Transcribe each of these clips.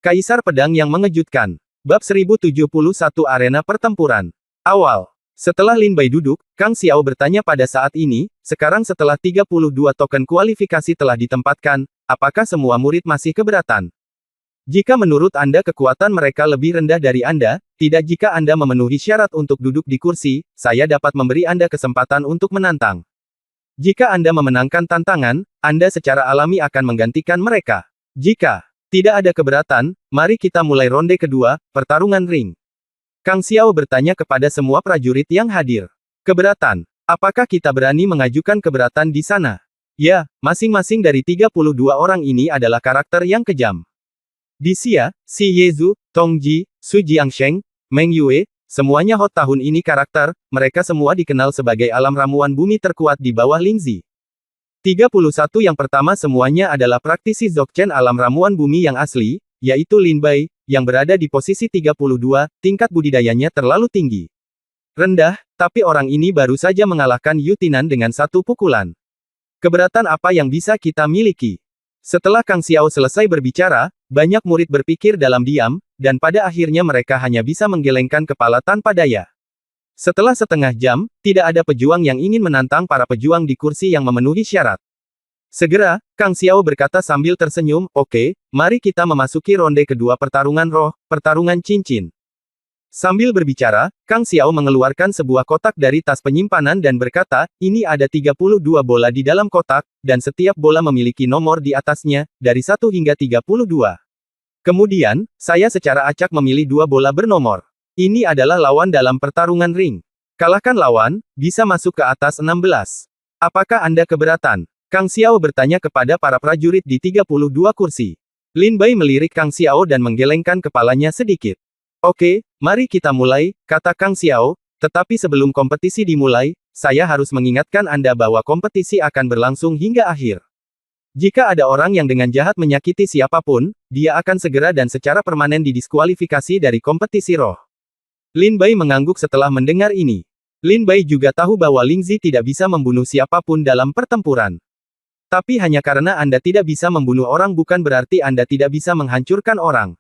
Kaisar Pedang yang Mengejutkan. Bab 1071 Arena Pertempuran. Awal. Setelah Lin Bai duduk, Kang Xiao bertanya pada saat ini, sekarang setelah 32 token kualifikasi telah ditempatkan, apakah semua murid masih keberatan? Jika menurut Anda kekuatan mereka lebih rendah dari Anda, tidak jika Anda memenuhi syarat untuk duduk di kursi, saya dapat memberi Anda kesempatan untuk menantang. Jika Anda memenangkan tantangan, Anda secara alami akan menggantikan mereka. Jika tidak ada keberatan, mari kita mulai ronde kedua, pertarungan ring. Kang Xiao bertanya kepada semua prajurit yang hadir. Keberatan. Apakah kita berani mengajukan keberatan di sana? Ya, masing-masing dari 32 orang ini adalah karakter yang kejam. Di Xia, Xi Yezu, Tong Ji, Su Jiangsheng, Meng Yue, semuanya hot tahun ini karakter, mereka semua dikenal sebagai alam ramuan bumi terkuat di bawah Lingzi. 31 yang pertama semuanya adalah praktisi Dzogchen alam ramuan bumi yang asli, yaitu Lin Bai, yang berada di posisi 32, tingkat budidayanya terlalu tinggi. Rendah, tapi orang ini baru saja mengalahkan Yu Tinan dengan satu pukulan. Keberatan apa yang bisa kita miliki? Setelah Kang Xiao selesai berbicara, banyak murid berpikir dalam diam, dan pada akhirnya mereka hanya bisa menggelengkan kepala tanpa daya. Setelah setengah jam, tidak ada pejuang yang ingin menantang para pejuang di kursi yang memenuhi syarat. Segera, Kang Xiao berkata sambil tersenyum, "Oke, mari kita memasuki ronde kedua pertarungan roh, pertarungan cincin." Sambil berbicara, Kang Xiao mengeluarkan sebuah kotak dari tas penyimpanan dan berkata, "Ini ada 32 bola di dalam kotak, dan setiap bola memiliki nomor di atasnya, dari 1 hingga 32. Kemudian, saya secara acak memilih 2 bola bernomor. Ini adalah lawan dalam pertarungan ring. Kalahkan lawan, bisa masuk ke atas 16. Apakah Anda keberatan?" Kang Xiao bertanya kepada para prajurit di 32 kursi. Lin Bai melirik Kang Xiao dan menggelengkan kepalanya sedikit. "Oke, mari kita mulai," kata Kang Xiao, "tetapi sebelum kompetisi dimulai, saya harus mengingatkan Anda bahwa kompetisi akan berlangsung hingga akhir. Jika ada orang yang dengan jahat menyakiti siapapun, dia akan segera dan secara permanen didiskualifikasi dari kompetisi roh." Lin Bai mengangguk setelah mendengar ini. Lin Bai juga tahu bahwa Lingzi tidak bisa membunuh siapapun dalam pertempuran. Tapi hanya karena Anda tidak bisa membunuh orang bukan berarti Anda tidak bisa menghancurkan orang.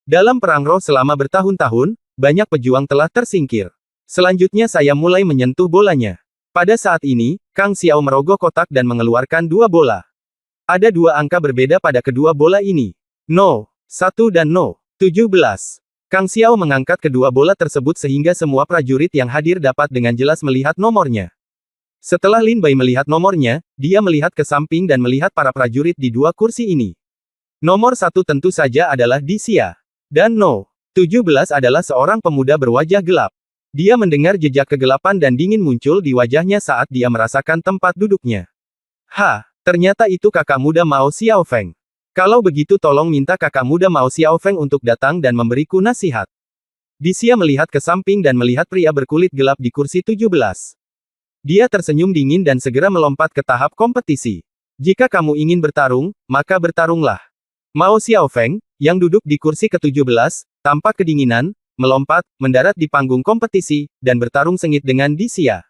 Dalam perang roh selama bertahun-tahun, banyak pejuang telah tersingkir. Selanjutnya saya mulai menyentuh bolanya. Pada saat ini, Kang Xiao merogoh kotak dan mengeluarkan 2 bola. Ada 2 angka berbeda pada kedua bola ini. No. 1 dan No. 17. Kang Xiao mengangkat kedua bola tersebut sehingga semua prajurit yang hadir dapat dengan jelas melihat nomornya. Setelah Lin Bai melihat nomornya, dia melihat ke samping dan melihat para prajurit di 2 kursi ini. Nomor 1 tentu saja adalah Di Xia. Dan No. 17 adalah seorang pemuda berwajah gelap. Dia mendengar jejak kegelapan dan dingin muncul di wajahnya saat dia merasakan tempat duduknya. Ternyata itu kakak muda Mao Xiaofeng. Kalau begitu tolong minta kakak muda Mao Xiaofeng untuk datang dan memberiku nasihat. Di Xia melihat ke samping dan melihat pria berkulit gelap di kursi 17. Dia tersenyum dingin dan segera melompat ke tahap kompetisi. "Jika kamu ingin bertarung, maka bertarunglah." Mao Xiaofeng, yang duduk di kursi ke-17, tampak kedinginan, melompat, mendarat di panggung kompetisi, dan bertarung sengit dengan Di Xia.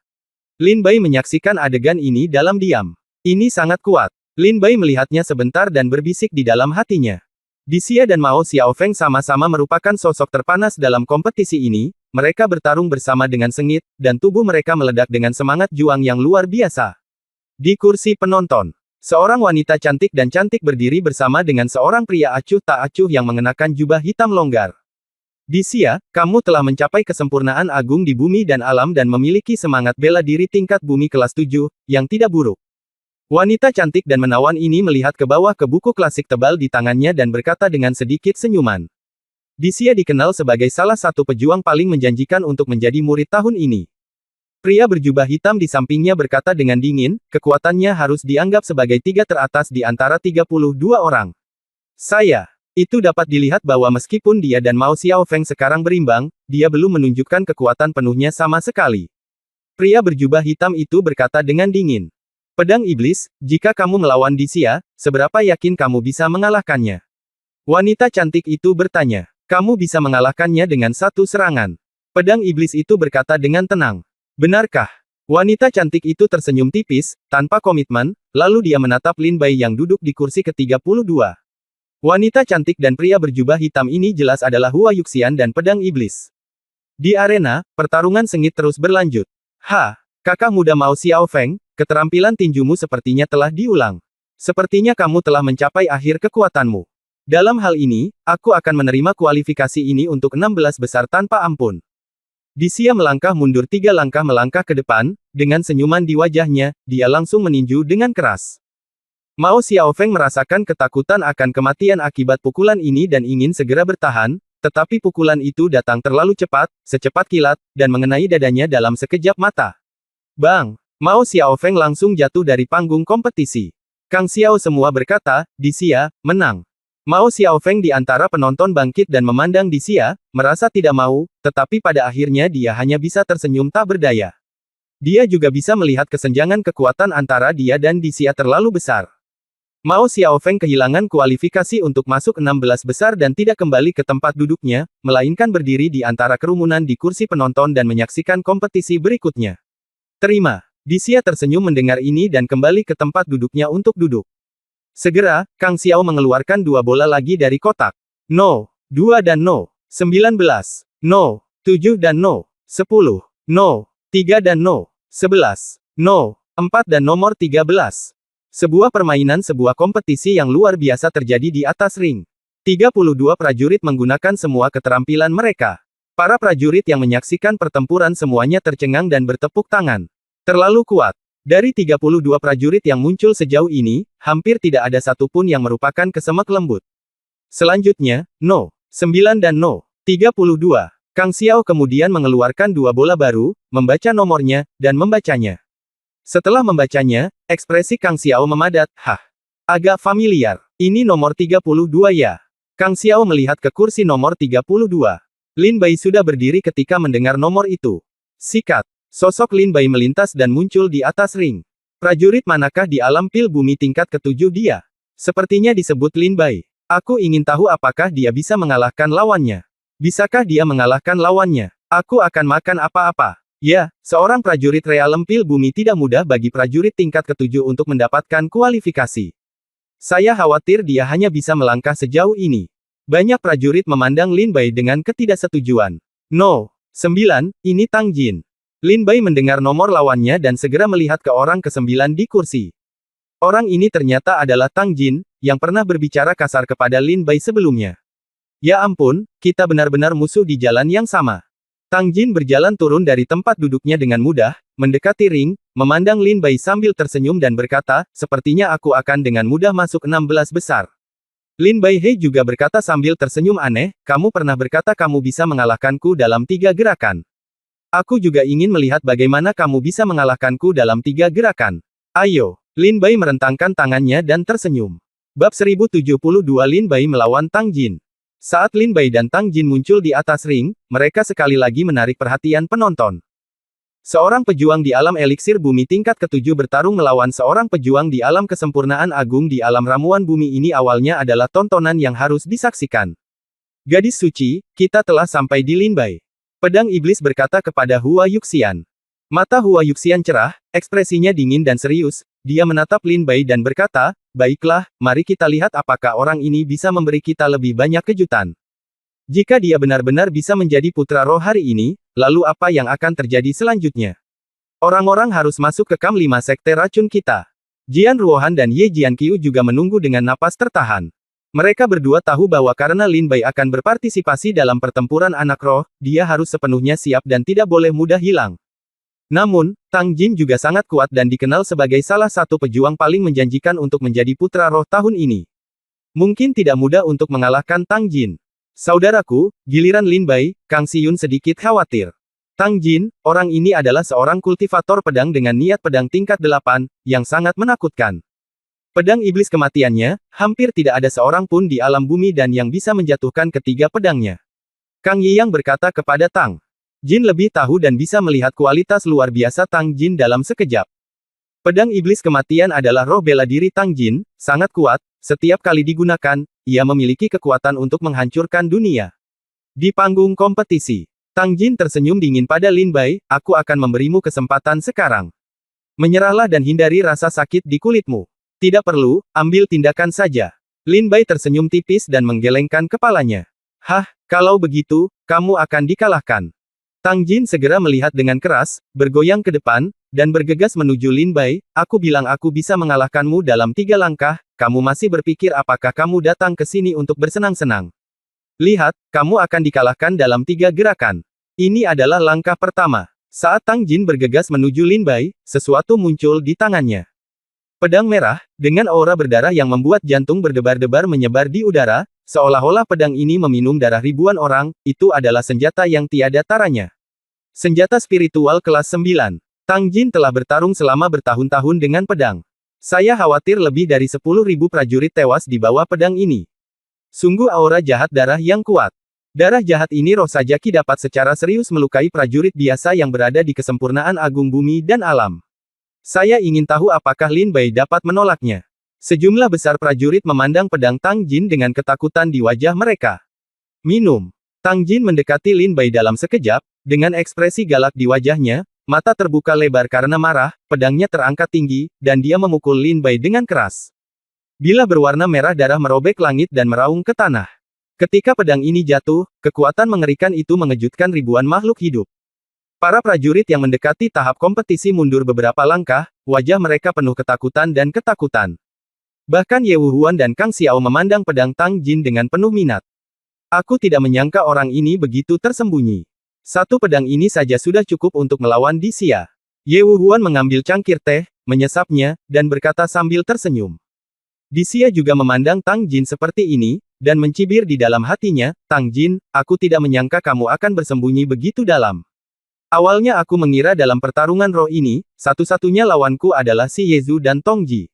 Lin Bai menyaksikan adegan ini dalam diam. Ini sangat kuat. Lin Bai melihatnya sebentar dan berbisik di dalam hatinya. Di Xia dan Mao Xiaofeng sama-sama merupakan sosok terpanas dalam kompetisi ini, mereka bertarung bersama dengan sengit, dan tubuh mereka meledak dengan semangat juang yang luar biasa. Di kursi penonton, seorang wanita cantik dan cantik berdiri bersama dengan seorang pria acuh tak acuh yang mengenakan jubah hitam longgar. "Di Xia, kamu telah mencapai kesempurnaan agung di bumi dan alam dan memiliki semangat bela diri tingkat bumi kelas 7, yang tidak buruk." Wanita cantik dan menawan ini melihat ke bawah ke buku klasik tebal di tangannya dan berkata dengan sedikit senyuman. Di Xia dikenal sebagai salah satu pejuang paling menjanjikan untuk menjadi murid tahun ini. Pria berjubah hitam di sampingnya berkata dengan dingin, kekuatannya harus dianggap sebagai 3 teratas di antara 32 orang. Itu dapat dilihat bahwa meskipun dia dan Mao Xiaofeng sekarang berimbang, dia belum menunjukkan kekuatan penuhnya sama sekali. Pria berjubah hitam itu berkata dengan dingin. "Pedang iblis, jika kamu melawan Di Xia, seberapa yakin kamu bisa mengalahkannya?" Wanita cantik itu bertanya. "Kamu bisa mengalahkannya dengan 1 serangan." Pedang iblis itu berkata dengan tenang. "Benarkah?" Wanita cantik itu tersenyum tipis, tanpa komitmen, lalu dia menatap Lin Bai yang duduk di kursi ke-32. Wanita cantik dan pria berjubah hitam ini jelas adalah Hua Yuxian dan pedang iblis. Di arena, pertarungan sengit terus berlanjut. Kakak muda Mao Xiaofeng, keterampilan tinjumu sepertinya telah diulang. Sepertinya kamu telah mencapai akhir kekuatanmu. Dalam hal ini, aku akan menerima kualifikasi ini untuk 16 besar tanpa ampun. Dixia melangkah mundur 3 langkah melangkah ke depan, dengan senyuman di wajahnya, dia langsung meninju dengan keras. Mao Xiaofeng merasakan ketakutan akan kematian akibat pukulan ini dan ingin segera bertahan, tetapi pukulan itu datang terlalu cepat, secepat kilat, dan mengenai dadanya dalam sekejap mata. Bang! Mao Xiaofeng langsung jatuh dari panggung kompetisi. Kang Xiao semua berkata, Dixia, menang. Mao Xiaofeng di antara penonton bangkit dan memandang Dixia, merasa tidak mau, tetapi pada akhirnya dia hanya bisa tersenyum tak berdaya. Dia juga bisa melihat kesenjangan kekuatan antara dia dan Dixia terlalu besar. Mao Xiaofeng kehilangan kualifikasi untuk masuk 16 besar dan tidak kembali ke tempat duduknya, melainkan berdiri di antara kerumunan di kursi penonton dan menyaksikan kompetisi berikutnya. Terima. Dixia tersenyum mendengar ini dan kembali ke tempat duduknya untuk duduk. Segera, Kang Xiao mengeluarkan 2 bola lagi dari kotak. No. 2 dan no. 19. No. 7 dan no. 10. No. 3 dan no. 11. No. 4 dan nomor 13. Sebuah permainan sebuah kompetisi yang luar biasa terjadi di atas ring. 32 prajurit menggunakan semua keterampilan mereka. Para prajurit yang menyaksikan pertempuran semuanya tercengang dan bertepuk tangan. Terlalu kuat. Dari 32 prajurit yang muncul sejauh ini, hampir tidak ada satupun yang merupakan kesemek lembut. Selanjutnya, no. 9 dan no. 32. Kang Xiao kemudian mengeluarkan 2 bola baru, membaca nomornya, dan membacanya. Setelah membacanya, ekspresi Kang Xiao memadat, agak familiar. Ini nomor 32 ya. Kang Xiao melihat ke kursi nomor 32. Lin Bai sudah berdiri ketika mendengar nomor itu. Sikat. Sosok Lin Bai melintas dan muncul di atas ring. Prajurit manakah di alam pil bumi tingkat ke-7 dia? Sepertinya disebut Lin Bai. Aku ingin tahu apakah dia bisa mengalahkan lawannya. Bisakah dia mengalahkan lawannya? Aku akan makan apa-apa. Ya, seorang prajurit realem pil bumi tidak mudah bagi prajurit tingkat ke-7 untuk mendapatkan kualifikasi. Saya khawatir dia hanya bisa melangkah sejauh ini. Banyak prajurit memandang Lin Bai dengan ketidaksetujuan. No. 9, ini Tang Jin. Lin Bai mendengar nomor lawannya dan segera melihat ke orang ke-9 di kursi. Orang ini ternyata adalah Tang Jin, yang pernah berbicara kasar kepada Lin Bai sebelumnya. Ya ampun, kita benar-benar musuh di jalan yang sama. Tang Jin berjalan turun dari tempat duduknya dengan mudah, mendekati ring, memandang Lin Bai sambil tersenyum dan berkata, sepertinya aku akan dengan mudah masuk 16 besar. Lin Bai He juga berkata sambil tersenyum aneh, kamu pernah berkata kamu bisa mengalahkanku dalam 3 gerakan. Aku juga ingin melihat bagaimana kamu bisa mengalahkanku dalam 3 gerakan. Ayo. Lin Bai merentangkan tangannya dan tersenyum. Bab 1072 Lin Bai melawan Tang Jin. Saat Lin Bai dan Tang Jin muncul di atas ring, mereka sekali lagi menarik perhatian penonton. Seorang pejuang di alam eliksir bumi tingkat ke-7 bertarung melawan seorang pejuang di alam kesempurnaan agung di alam ramuan bumi ini awalnya adalah tontonan yang harus disaksikan. Gadis suci, kita telah sampai di Lin Bai. Pedang iblis berkata kepada Hua Yuxian. Mata Hua Yuxian cerah, ekspresinya dingin dan serius, dia menatap Lin Bai dan berkata, baiklah, mari kita lihat apakah orang ini bisa memberi kita lebih banyak kejutan. Jika dia benar-benar bisa menjadi putra roh hari ini, lalu apa yang akan terjadi selanjutnya? Orang-orang harus masuk ke Kam 5 sekte racun kita. Jian Ruohan dan Ye Jianqiu juga menunggu dengan napas tertahan. Mereka berdua tahu bahwa karena Lin Bai akan berpartisipasi dalam pertempuran anak roh, dia harus sepenuhnya siap dan tidak boleh mudah hilang. Namun, Tang Jin juga sangat kuat dan dikenal sebagai salah satu pejuang paling menjanjikan untuk menjadi putra roh tahun ini. Mungkin tidak mudah untuk mengalahkan Tang Jin. Saudaraku, giliran Lin Bai, Kang Xiyun sedikit khawatir. Tang Jin, orang ini adalah seorang kultivator pedang dengan niat pedang tingkat 8, yang sangat menakutkan. Pedang iblis kematiannya, hampir tidak ada seorang pun di alam bumi dan yang bisa menjatuhkan ketiga pedangnya. Kang Yiyang berkata kepada Tang Jin lebih tahu dan bisa melihat kualitas luar biasa Tang Jin dalam sekejap. Pedang iblis kematian adalah roh bela diri Tang Jin, sangat kuat, setiap kali digunakan, ia memiliki kekuatan untuk menghancurkan dunia. Di panggung kompetisi, Tang Jin tersenyum dingin pada Lin Bai, aku akan memberimu kesempatan sekarang. Menyerahlah dan hindari rasa sakit di kulitmu. Tidak perlu, ambil tindakan saja. Lin Bai tersenyum tipis dan menggelengkan kepalanya. Hah, kalau begitu, kamu akan dikalahkan. Tang Jin segera melihat dengan keras, bergoyang ke depan, dan bergegas menuju Lin Bai. Aku bilang aku bisa mengalahkanmu dalam 3 langkah, kamu masih berpikir apakah kamu datang ke sini untuk bersenang-senang. Lihat, kamu akan dikalahkan dalam 3 gerakan. Ini adalah langkah pertama. Saat Tang Jin bergegas menuju Lin Bai, sesuatu muncul di tangannya. Pedang merah, dengan aura berdarah yang membuat jantung berdebar-debar menyebar di udara, seolah-olah pedang ini meminum darah ribuan orang, itu adalah senjata yang tiada taranya. Senjata spiritual kelas 9. Tang Jin telah bertarung selama bertahun-tahun dengan pedang. Saya khawatir lebih dari 10.000 prajurit tewas di bawah pedang ini. Sungguh aura jahat darah yang kuat. Darah jahat ini roh sajaki dapat secara serius melukai prajurit biasa yang berada di kesempurnaan agung bumi dan alam. Saya ingin tahu apakah Lin Bai dapat menolaknya. Sejumlah besar prajurit memandang pedang Tang Jin dengan ketakutan di wajah mereka. Minum. Tang Jin mendekati Lin Bai dalam sekejap, dengan ekspresi galak di wajahnya, mata terbuka lebar karena marah, pedangnya terangkat tinggi, dan dia memukul Lin Bai dengan keras. Bila berwarna merah darah merobek langit dan meraung ke tanah. Ketika pedang ini jatuh, kekuatan mengerikan itu mengejutkan ribuan makhluk hidup. Para prajurit yang mendekati tahap kompetisi mundur beberapa langkah, wajah mereka penuh ketakutan dan ketakutan. Bahkan Ye Wuhuan dan Kang Xiao memandang pedang Tang Jin dengan penuh minat. Aku tidak menyangka orang ini begitu tersembunyi. Satu pedang ini saja sudah cukup untuk melawan Di Xia. Ye Wuhuan mengambil cangkir teh, menyesapnya, dan berkata sambil tersenyum. Di Xia juga memandang Tang Jin seperti ini, dan mencibir di dalam hatinya, Tang Jin, aku tidak menyangka kamu akan bersembunyi begitu dalam. Awalnya aku mengira dalam pertarungan roh ini, satu-satunya lawanku adalah si Yezu dan Tong Ji.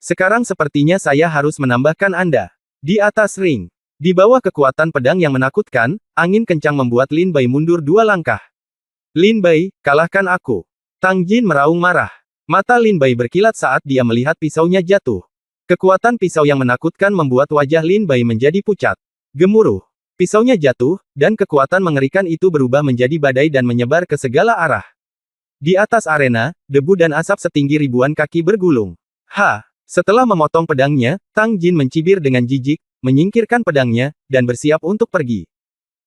Sekarang sepertinya saya harus menambahkan Anda. Di atas ring. Di bawah kekuatan pedang yang menakutkan, angin kencang membuat Lin Bai mundur 2 langkah. Lin Bai, kalahkan aku. Tang Jin meraung marah. Mata Lin Bai berkilat saat dia melihat pisaunya jatuh. Kekuatan pisau yang menakutkan membuat wajah Lin Bai menjadi pucat. Gemuruh. Pisaunya jatuh, dan kekuatan mengerikan itu berubah menjadi badai dan menyebar ke segala arah. Di atas arena, debu dan asap setinggi ribuan kaki bergulung. Setelah memotong pedangnya, Tang Jin mencibir dengan jijik, menyingkirkan pedangnya, dan bersiap untuk pergi.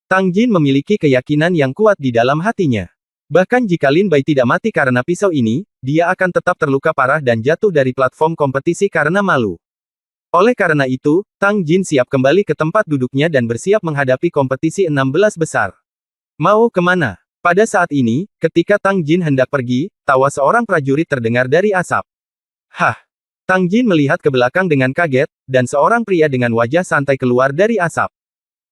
Tang Jin memiliki keyakinan yang kuat di dalam hatinya. Bahkan jika Lin Bai tidak mati karena pisau ini, dia akan tetap terluka parah dan jatuh dari platform kompetisi karena malu. Oleh karena itu, Tang Jin siap kembali ke tempat duduknya dan bersiap menghadapi kompetisi 16 besar. Mau kemana? Pada saat ini, ketika Tang Jin hendak pergi, tawa seorang prajurit terdengar dari asap. Tang Jin melihat ke belakang dengan kaget, dan seorang pria dengan wajah santai keluar dari asap.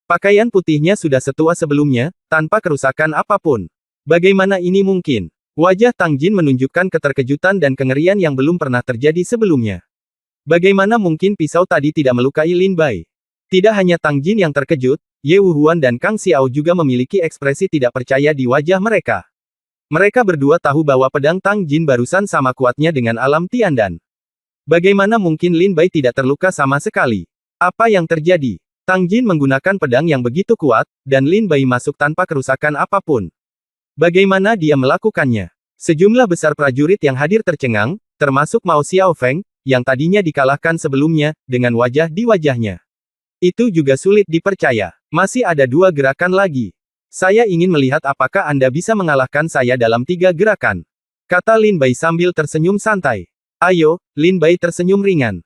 Pakaian putihnya sudah setua sebelumnya, tanpa kerusakan apapun. Bagaimana ini mungkin? Wajah Tang Jin menunjukkan keterkejutan dan kengerian yang belum pernah terjadi sebelumnya. Bagaimana mungkin pisau tadi tidak melukai Lin Bai? Tidak hanya Tang Jin yang terkejut, Ye Wuhuan dan Kang Xiao juga memiliki ekspresi tidak percaya di wajah mereka. Mereka berdua tahu bahwa pedang Tang Jin barusan sama kuatnya dengan alam Tiandan. Bagaimana mungkin Lin Bai tidak terluka sama sekali? Apa yang terjadi? Tang Jin menggunakan pedang yang begitu kuat, dan Lin Bai masuk tanpa kerusakan apapun. Bagaimana dia melakukannya? Sejumlah besar prajurit yang hadir tercengang, termasuk Mao Xiaofeng, yang tadinya dikalahkan sebelumnya, dengan wajah di wajahnya. Itu juga sulit dipercaya. Masih ada 2 gerakan lagi. Saya ingin melihat apakah Anda bisa mengalahkan saya dalam 3 gerakan. Kata Lin Bai sambil tersenyum santai. Ayo, Lin Bai tersenyum ringan.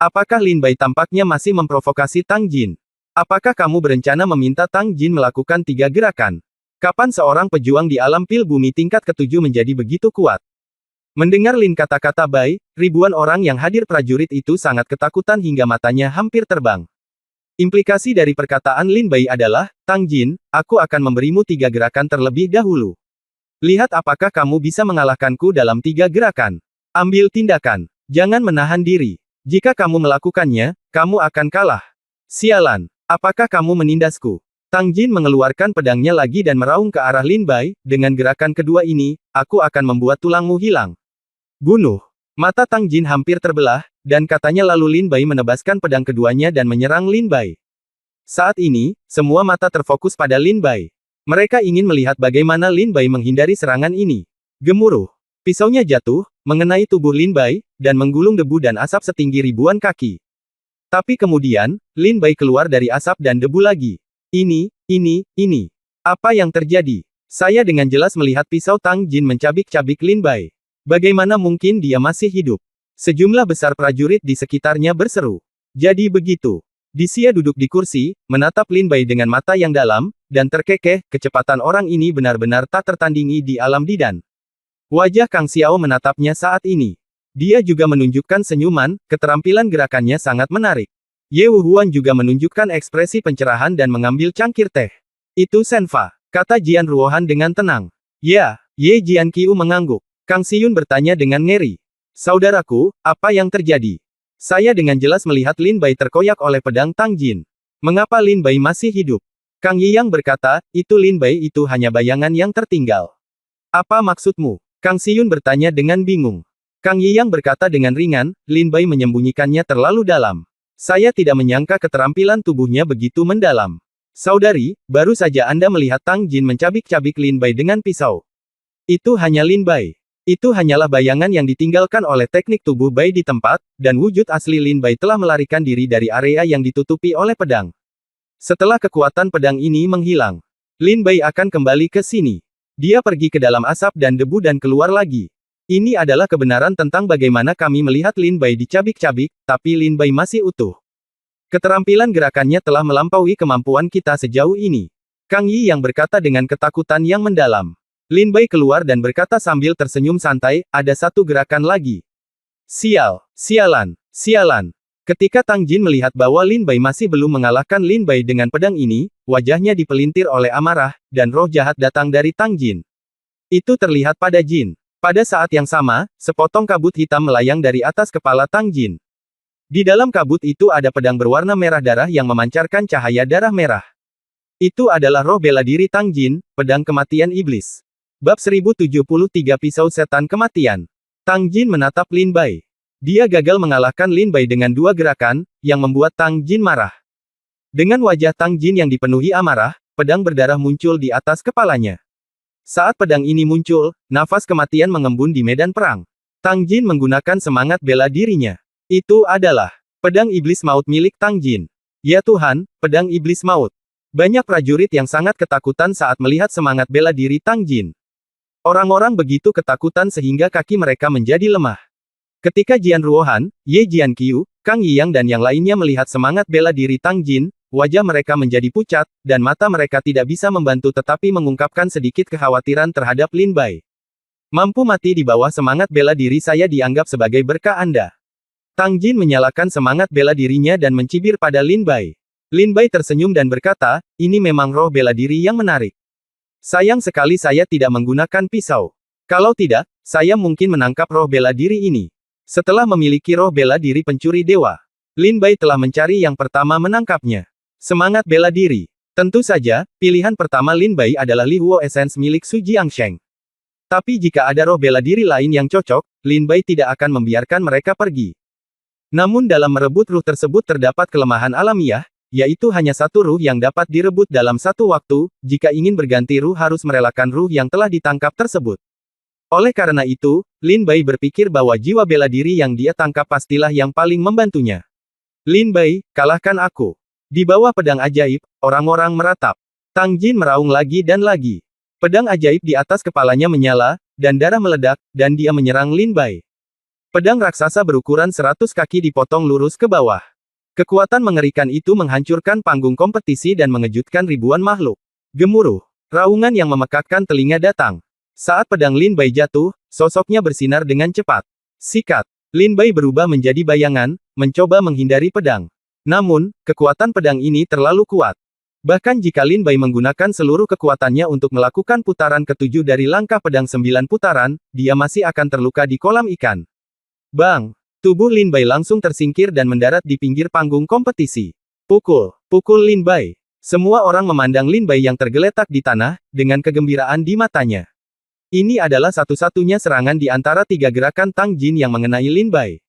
Apakah Lin Bai tampaknya masih memprovokasi Tang Jin? Apakah kamu berencana meminta Tang Jin melakukan 3 gerakan? Kapan seorang pejuang di alam pil bumi tingkat ke-7 menjadi begitu kuat? Mendengar Lin kata-kata Bai, ribuan orang yang hadir prajurit itu sangat ketakutan hingga matanya hampir terbang. Implikasi dari perkataan Lin Bai adalah, Tang Jin, aku akan memberimu 3 gerakan terlebih dahulu. Lihat apakah kamu bisa mengalahkanku dalam 3 gerakan. Ambil tindakan. Jangan menahan diri. Jika kamu melakukannya, kamu akan kalah. Sialan. Apakah kamu menindasku? Tang Jin mengeluarkan pedangnya lagi dan meraung ke arah Lin Bai, dengan gerakan kedua ini, aku akan membuat tulangmu hilang. Bunuh. Mata Tang Jin hampir terbelah, dan katanya lalu Lin Bai menebaskan pedang keduanya dan menyerang Lin Bai. Saat ini, semua mata terfokus pada Lin Bai. Mereka ingin melihat bagaimana Lin Bai menghindari serangan ini. Gemuruh. Pisaunya jatuh, mengenai tubuh Lin Bai, dan menggulung debu dan asap setinggi ribuan kaki. Tapi kemudian, Lin Bai keluar dari asap dan debu lagi. Ini. Apa yang terjadi? Saya dengan jelas melihat pisau Tang Jin mencabik-cabik Lin Bai. Bagaimana mungkin dia masih hidup? Sejumlah besar prajurit di sekitarnya berseru. Jadi begitu. Dixia duduk di kursi, menatap Lin Bai dengan mata yang dalam, dan terkekeh, kecepatan orang ini benar-benar tak tertandingi di alam Didan. Wajah Kang Xiao menatapnya saat ini. Dia juga menunjukkan senyuman, keterampilan gerakannya sangat menarik. Ye Wuhuan juga menunjukkan ekspresi pencerahan dan mengambil cangkir teh. Itu Senfa, kata Jian Ruohan dengan tenang. Ya, Ye Jian Qiu mengangguk. Kang Xiyun bertanya dengan ngeri. Saudaraku, apa yang terjadi? Saya dengan jelas melihat Lin Bai terkoyak oleh pedang Tang Jin. Mengapa Lin Bai masih hidup? Kang Yiyang berkata, itu Lin Bai itu hanya bayangan yang tertinggal. Apa maksudmu? Kang Xiyun bertanya dengan bingung. Kang Yiyang berkata dengan ringan, Lin Bai menyembunyikannya terlalu dalam. Saya tidak menyangka keterampilan tubuhnya begitu mendalam. Saudari, baru saja Anda melihat Tang Jin mencabik-cabik Lin Bai dengan pisau. Itu hanya Lin Bai. Itu hanyalah bayangan yang ditinggalkan oleh teknik tubuh Bai di tempat, dan wujud asli Lin Bai telah melarikan diri dari area yang ditutupi oleh pedang. Setelah kekuatan pedang ini menghilang, Lin Bai akan kembali ke sini. Dia pergi ke dalam asap dan debu dan keluar lagi. Ini adalah kebenaran tentang bagaimana kami melihat Lin Bai dicabik-cabik, tapi Lin Bai masih utuh. Keterampilan gerakannya telah melampaui kemampuan kita sejauh ini. Kang Yi yang berkata dengan ketakutan yang mendalam. Lin Bai keluar dan berkata sambil tersenyum santai, ada satu gerakan lagi. Sialan. Ketika Tang Jin melihat bahwa Lin Bai masih belum mengalahkan Lin Bai dengan pedang ini, wajahnya dipelintir oleh amarah, dan roh jahat datang dari Tang Jin. Itu terlihat pada Jin. Pada saat yang sama, sepotong kabut hitam melayang dari atas kepala Tang Jin. Di dalam kabut itu ada pedang berwarna merah darah yang memancarkan cahaya darah merah. Itu adalah roh bela diri Tang Jin, pedang kematian iblis. Bab 1073 Pisau Setan Kematian. Tang Jin menatap Lin Bai. Dia gagal mengalahkan Lin Bai dengan dua gerakan, yang membuat Tang Jin marah. Dengan wajah Tang Jin yang dipenuhi amarah, pedang berdarah muncul di atas kepalanya. Saat pedang ini muncul, nafas kematian mengembun di medan perang. Tang Jin menggunakan semangat bela dirinya. Itu adalah pedang iblis maut milik Tang Jin. Ya Tuhan, pedang iblis maut. Banyak prajurit yang sangat ketakutan saat melihat semangat bela diri Tang Jin. Orang-orang begitu ketakutan sehingga kaki mereka menjadi lemah. Ketika Jian Ruohan, Ye Jian Qiu, Kang Yiyang dan yang lainnya melihat semangat bela diri Tang Jin, wajah mereka menjadi pucat, dan mata mereka tidak bisa membantu tetapi mengungkapkan sedikit kekhawatiran terhadap Lin Bai. Mampu mati di bawah semangat bela diri saya dianggap sebagai berkah Anda. Tang Jin menyalakan semangat bela dirinya dan mencibir pada Lin Bai. Lin Bai tersenyum dan berkata, ini memang roh bela diri yang menarik. Sayang sekali saya tidak menggunakan pisau. Kalau tidak, saya mungkin menangkap roh bela diri ini. Setelah memiliki roh bela diri pencuri dewa, Lin Bai telah mencari yang pertama menangkapnya. Semangat bela diri. Tentu saja, pilihan pertama Lin Bai adalah Li Huo Essence milik Su Jiangsheng. Tapi jika ada roh bela diri lain yang cocok, Lin Bai tidak akan membiarkan mereka pergi. Namun dalam merebut ruh tersebut terdapat kelemahan alamiah, yaitu hanya satu ruh yang dapat direbut dalam satu waktu, jika ingin berganti ruh harus merelakan ruh yang telah ditangkap tersebut. Oleh karena itu, Lin Bai berpikir bahwa jiwa bela diri yang dia tangkap pastilah yang paling membantunya. Lin Bai, kalahkan aku. Di bawah pedang ajaib, orang-orang meratap. Tang Jin meraung lagi dan lagi. Pedang ajaib di atas kepalanya menyala, dan darah meledak, dan dia menyerang Lin Bai. Pedang raksasa berukuran 100 kaki dipotong lurus ke bawah. Kekuatan mengerikan itu menghancurkan panggung kompetisi dan mengejutkan ribuan makhluk. Gemuruh. Raungan yang memekakkan telinga datang. Saat pedang Lin Bai jatuh, sosoknya bersinar dengan cepat. Sikat. Lin Bai berubah menjadi bayangan, mencoba menghindari pedang. Namun, kekuatan pedang ini terlalu kuat. Bahkan jika Lin Bai menggunakan seluruh kekuatannya untuk melakukan putaran ketujuh dari langkah pedang 9 putaran, dia masih akan terluka di kolam ikan. Bang! Tubuh Lin Bai langsung tersingkir dan mendarat di pinggir panggung kompetisi. Pukul Lin Bai. Semua orang memandang Lin Bai yang tergeletak di tanah, dengan kegembiraan di matanya. Ini adalah satu-satunya serangan di antara tiga gerakan Tang Jin yang mengenai Lin Bai.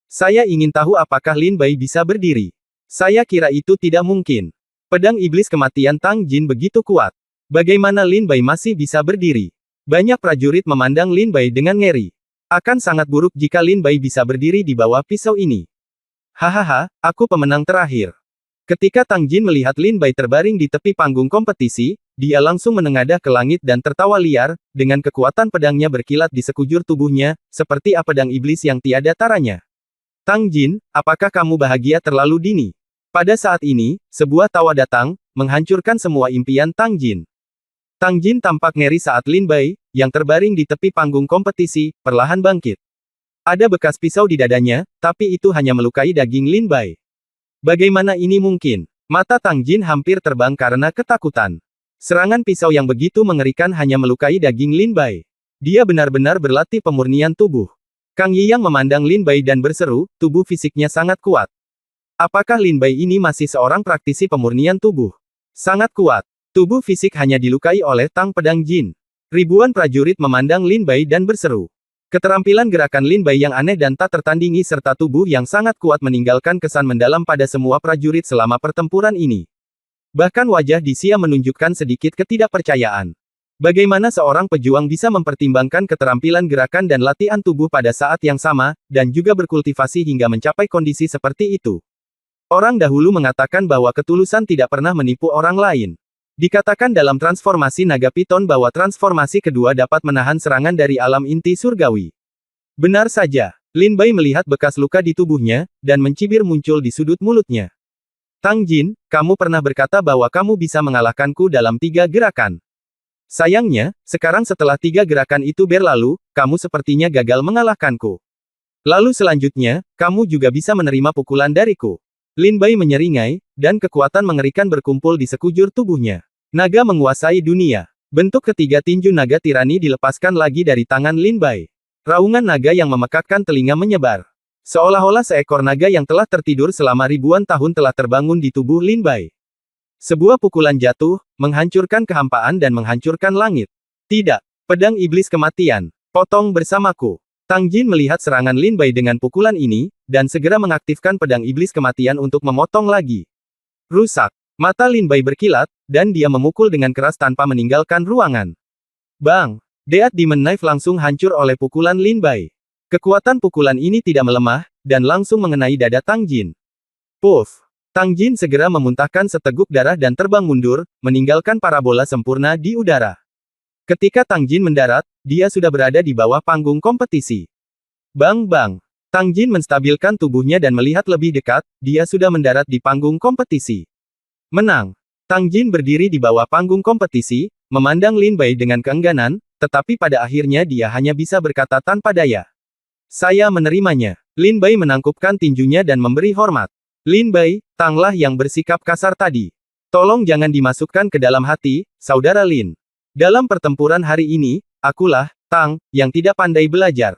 Saya ingin tahu apakah Lin Bai bisa berdiri. Saya kira itu tidak mungkin. Pedang iblis kematian Tang Jin begitu kuat. Bagaimana Lin Bai masih bisa berdiri? Banyak prajurit memandang Lin Bai dengan ngeri. Akan sangat buruk jika Lin Bai bisa berdiri di bawah pisau ini. Hahaha, aku pemenang terakhir. Ketika Tang Jin melihat Lin Bai terbaring di tepi panggung kompetisi, dia langsung menengadah ke langit dan tertawa liar, dengan kekuatan pedangnya berkilat di sekujur tubuhnya, seperti pedang iblis yang tiada taranya. Tang Jin, apakah kamu bahagia terlalu dini? Pada saat ini, sebuah tawa datang, menghancurkan semua impian Tang Jin. Tang Jin tampak ngeri saat Lin Bai, yang terbaring di tepi panggung kompetisi, perlahan bangkit. Ada bekas pisau di dadanya, tapi itu hanya melukai daging Lin Bai. Bagaimana ini mungkin? Mata Tang Jin hampir terbang karena ketakutan. Serangan pisau yang begitu mengerikan hanya melukai daging Lin Bai. Dia benar-benar berlatih pemurnian tubuh. Kang Yiyang memandang Lin Bai dan berseru, tubuh fisiknya sangat kuat. Apakah Lin Bai ini masih seorang praktisi pemurnian tubuh? Sangat kuat. Tubuh fisik hanya dilukai oleh Tang Pedang Jin. Ribuan prajurit memandang Lin Bai dan berseru. Keterampilan gerakan Lin Bai yang aneh dan tak tertandingi serta tubuh yang sangat kuat meninggalkan kesan mendalam pada semua prajurit selama pertempuran ini. Bahkan wajah Di Xia menunjukkan sedikit ketidakpercayaan. Bagaimana seorang pejuang bisa mempertimbangkan keterampilan gerakan dan latihan tubuh pada saat yang sama, dan juga berkultivasi hingga mencapai kondisi seperti itu? Orang dahulu mengatakan bahwa ketulusan tidak pernah menipu orang lain. Dikatakan dalam transformasi naga piton bahwa transformasi kedua dapat menahan serangan dari alam inti surgawi. Benar saja, Lin Bai melihat bekas luka di tubuhnya, dan mencibir muncul di sudut mulutnya. Tang Jin, kamu pernah berkata bahwa kamu bisa mengalahkanku dalam 3 gerakan. Sayangnya, sekarang setelah 3 gerakan itu berlalu, kamu sepertinya gagal mengalahkanku. Lalu selanjutnya, kamu juga bisa menerima pukulan dariku. Lin Bai menyeringai, dan kekuatan mengerikan berkumpul di sekujur tubuhnya. Naga menguasai dunia. Bentuk ketiga tinju naga tirani dilepaskan lagi dari tangan Lin Bai. Raungan naga yang memekakkan telinga menyebar. Seolah-olah seekor naga yang telah tertidur selama ribuan tahun telah terbangun di tubuh Lin Bai. Sebuah pukulan jatuh, menghancurkan kehampaan dan menghancurkan langit. Tidak, pedang iblis kematian. Potong bersamaku. Tang Jin melihat serangan Lin Bai dengan pukulan ini, dan segera mengaktifkan pedang iblis kematian untuk memotong lagi. Rusak. Mata Lin Bai berkilat, dan dia memukul dengan keras tanpa meninggalkan ruangan. Bang! Deat Demon Knife langsung hancur oleh pukulan Lin Bai. Kekuatan pukulan ini tidak melemah, dan langsung mengenai dada Tang Jin. Puff! Tang Jin segera memuntahkan seteguk darah dan terbang mundur, meninggalkan parabola sempurna di udara. Ketika Tang Jin mendarat, dia sudah berada di bawah panggung kompetisi. Bang-bang! Tang Jin menstabilkan tubuhnya dan melihat lebih dekat, dia sudah mendarat di panggung kompetisi. Menang! Tang Jin berdiri di bawah panggung kompetisi, memandang Lin Bai dengan keengganan, tetapi pada akhirnya dia hanya bisa berkata tanpa daya. Saya menerimanya. Lin Bai menangkupkan tinjunya dan memberi hormat. Lin Bai, Tanglah yang bersikap kasar tadi. Tolong jangan dimasukkan ke dalam hati, saudara Lin. Dalam pertempuran hari ini, akulah, Tang, yang tidak pandai belajar.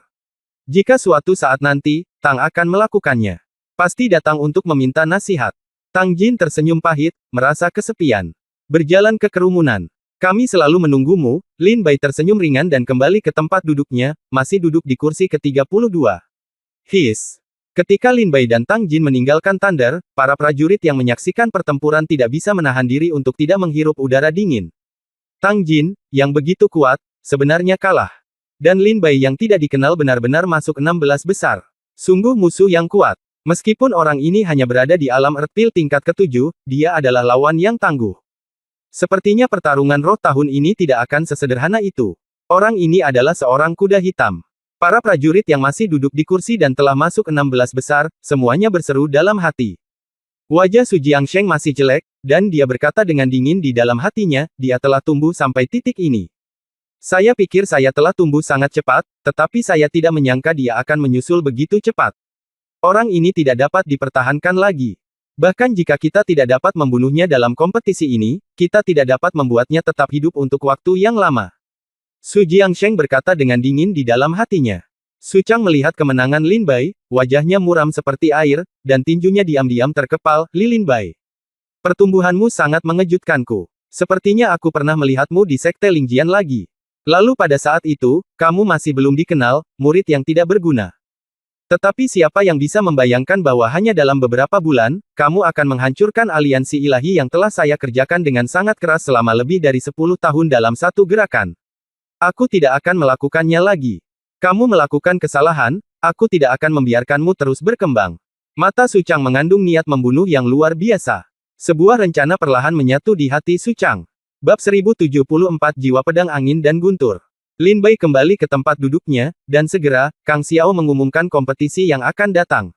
Jika suatu saat nanti, Tang akan melakukannya. Pasti datang untuk meminta nasihat. Tang Jin tersenyum pahit, merasa kesepian. Berjalan ke kerumunan. Kami selalu menunggumu, Lin Bai tersenyum ringan dan kembali ke tempat duduknya, masih duduk di kursi ke-32. His. Ketika Lin Bai dan Tang Jin meninggalkan Thunder, para prajurit yang menyaksikan pertempuran tidak bisa menahan diri untuk tidak menghirup udara dingin. Tang Jin, yang begitu kuat, sebenarnya kalah. Dan Lin Bai yang tidak dikenal benar-benar masuk 16 besar. Sungguh musuh yang kuat. Meskipun orang ini hanya berada di alam Earth Pil tingkat ke-7, dia adalah lawan yang tangguh. Sepertinya pertarungan roh tahun ini tidak akan sesederhana itu. Orang ini adalah seorang kuda hitam. Para prajurit yang masih duduk di kursi dan telah masuk 16 besar, semuanya berseru dalam hati. Wajah Su Jiangsheng masih jelek, dan dia berkata dengan dingin di dalam hatinya, dia telah tumbuh sampai titik ini. Saya pikir saya telah tumbuh sangat cepat, tetapi saya tidak menyangka dia akan menyusul begitu cepat. Orang ini tidak dapat dipertahankan lagi. Bahkan jika kita tidak dapat membunuhnya dalam kompetisi ini, kita tidak dapat membuatnya tetap hidup untuk waktu yang lama. Su Jiangsheng berkata dengan dingin di dalam hatinya. Su Chang melihat kemenangan Lin Bai, wajahnya muram seperti air, dan tinjunya diam-diam terkepal, Lin Bai. Pertumbuhanmu sangat mengejutkanku. Sepertinya aku pernah melihatmu di Sekte Lingjian lagi. Lalu pada saat itu, kamu masih belum dikenal, murid yang tidak berguna. Tetapi siapa yang bisa membayangkan bahwa hanya dalam beberapa bulan, kamu akan menghancurkan aliansi ilahi yang telah saya kerjakan dengan sangat keras selama lebih dari 10 tahun dalam satu gerakan. Aku tidak akan melakukannya lagi. Kamu melakukan kesalahan, aku tidak akan membiarkanmu terus berkembang. Mata Su Chang mengandung niat membunuh yang luar biasa. Sebuah rencana perlahan menyatu di hati Su Chang. Bab 1074 Jiwa Pedang Angin dan Guntur. Lin Bai kembali ke tempat duduknya, dan segera, Kang Xiao mengumumkan kompetisi yang akan datang.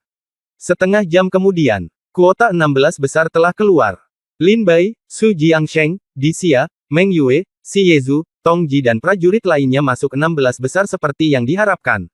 Setengah jam kemudian, kuota 16 besar telah keluar. Lin Bai, Su Jiangsheng, Dixia, Meng Yue, Xi Yezu, Tong Ji dan prajurit lainnya masuk 16 besar seperti yang diharapkan.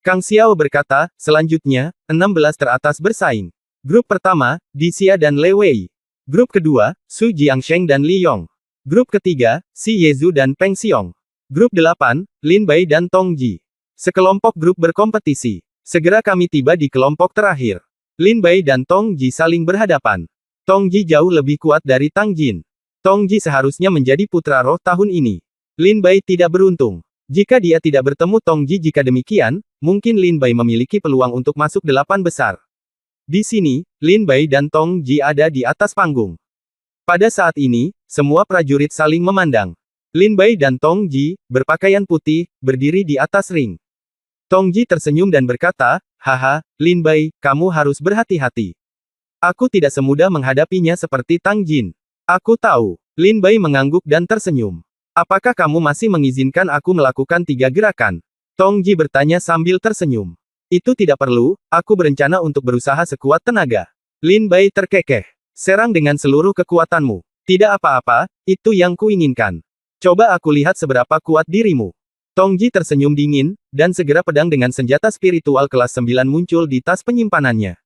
Kang Xiao berkata, selanjutnya, 16 teratas bersaing. Grup pertama, Dixia dan Lei Wei. Grup kedua, Su Jiangsheng dan Li Yong. Grup ketiga, Xi Yezu dan Peng Xiong. Grup 8, Lin Bai dan Tong Ji. Sekelompok grup berkompetisi. Segera kami tiba di kelompok terakhir. Lin Bai dan Tong Ji saling berhadapan. Tong Ji jauh lebih kuat dari Tang Jin. Tong Ji seharusnya menjadi putra roh tahun ini. Lin Bai tidak beruntung. Jika dia tidak bertemu Tong Ji jika demikian, mungkin Lin Bai memiliki peluang untuk masuk 8 besar. Di sini, Lin Bai dan Tong Ji ada di atas panggung. Pada saat ini, semua prajurit saling memandang. Lin Bai dan Tong Ji, berpakaian putih, berdiri di atas ring. Tong Ji tersenyum dan berkata, haha, Lin Bai, kamu harus berhati-hati. Aku tidak semudah menghadapinya seperti Tang Jin. Aku tahu. Lin Bai mengangguk dan tersenyum. Apakah kamu masih mengizinkan aku melakukan 3 gerakan? Tong Ji bertanya sambil tersenyum. Itu tidak perlu, aku berencana untuk berusaha sekuat tenaga. Lin Bai terkekeh. Serang dengan seluruh kekuatanmu. Tidak apa-apa, itu yang kuinginkan. Coba aku lihat seberapa kuat dirimu. Tong Ji tersenyum dingin, dan segera pedang dengan senjata spiritual kelas 9 muncul di tas penyimpanannya.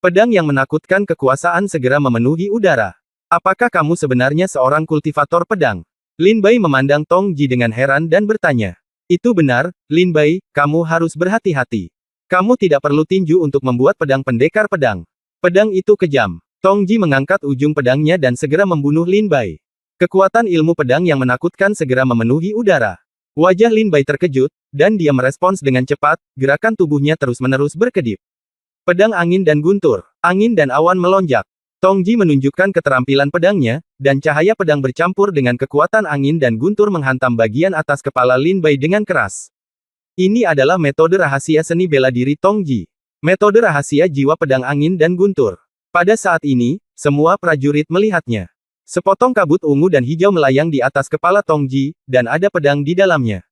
Pedang yang menakutkan kekuasaan segera memenuhi udara. Apakah kamu sebenarnya seorang kultivator pedang? Lin Bai memandang Tong Ji dengan heran dan bertanya. Itu benar, Lin Bai, kamu harus berhati-hati. Kamu tidak perlu tinju untuk membuat pedang pendekar pedang. Pedang itu kejam. Tong Ji mengangkat ujung pedangnya dan segera membunuh Lin Bai. Kekuatan ilmu pedang yang menakutkan segera memenuhi udara. Wajah Lin Bai terkejut, dan dia merespons dengan cepat, gerakan tubuhnya terus-menerus berkedip. Pedang angin dan guntur. Angin dan awan melonjak. Tong Ji menunjukkan keterampilan pedangnya, dan cahaya pedang bercampur dengan kekuatan angin dan guntur menghantam bagian atas kepala Lin Bai dengan keras. Ini adalah metode rahasia seni bela diri Tong Ji. Metode rahasia jiwa pedang angin dan guntur. Pada saat ini, semua prajurit melihatnya. Sepotong kabut ungu dan hijau melayang di atas kepala Tong Ji, dan ada pedang di dalamnya.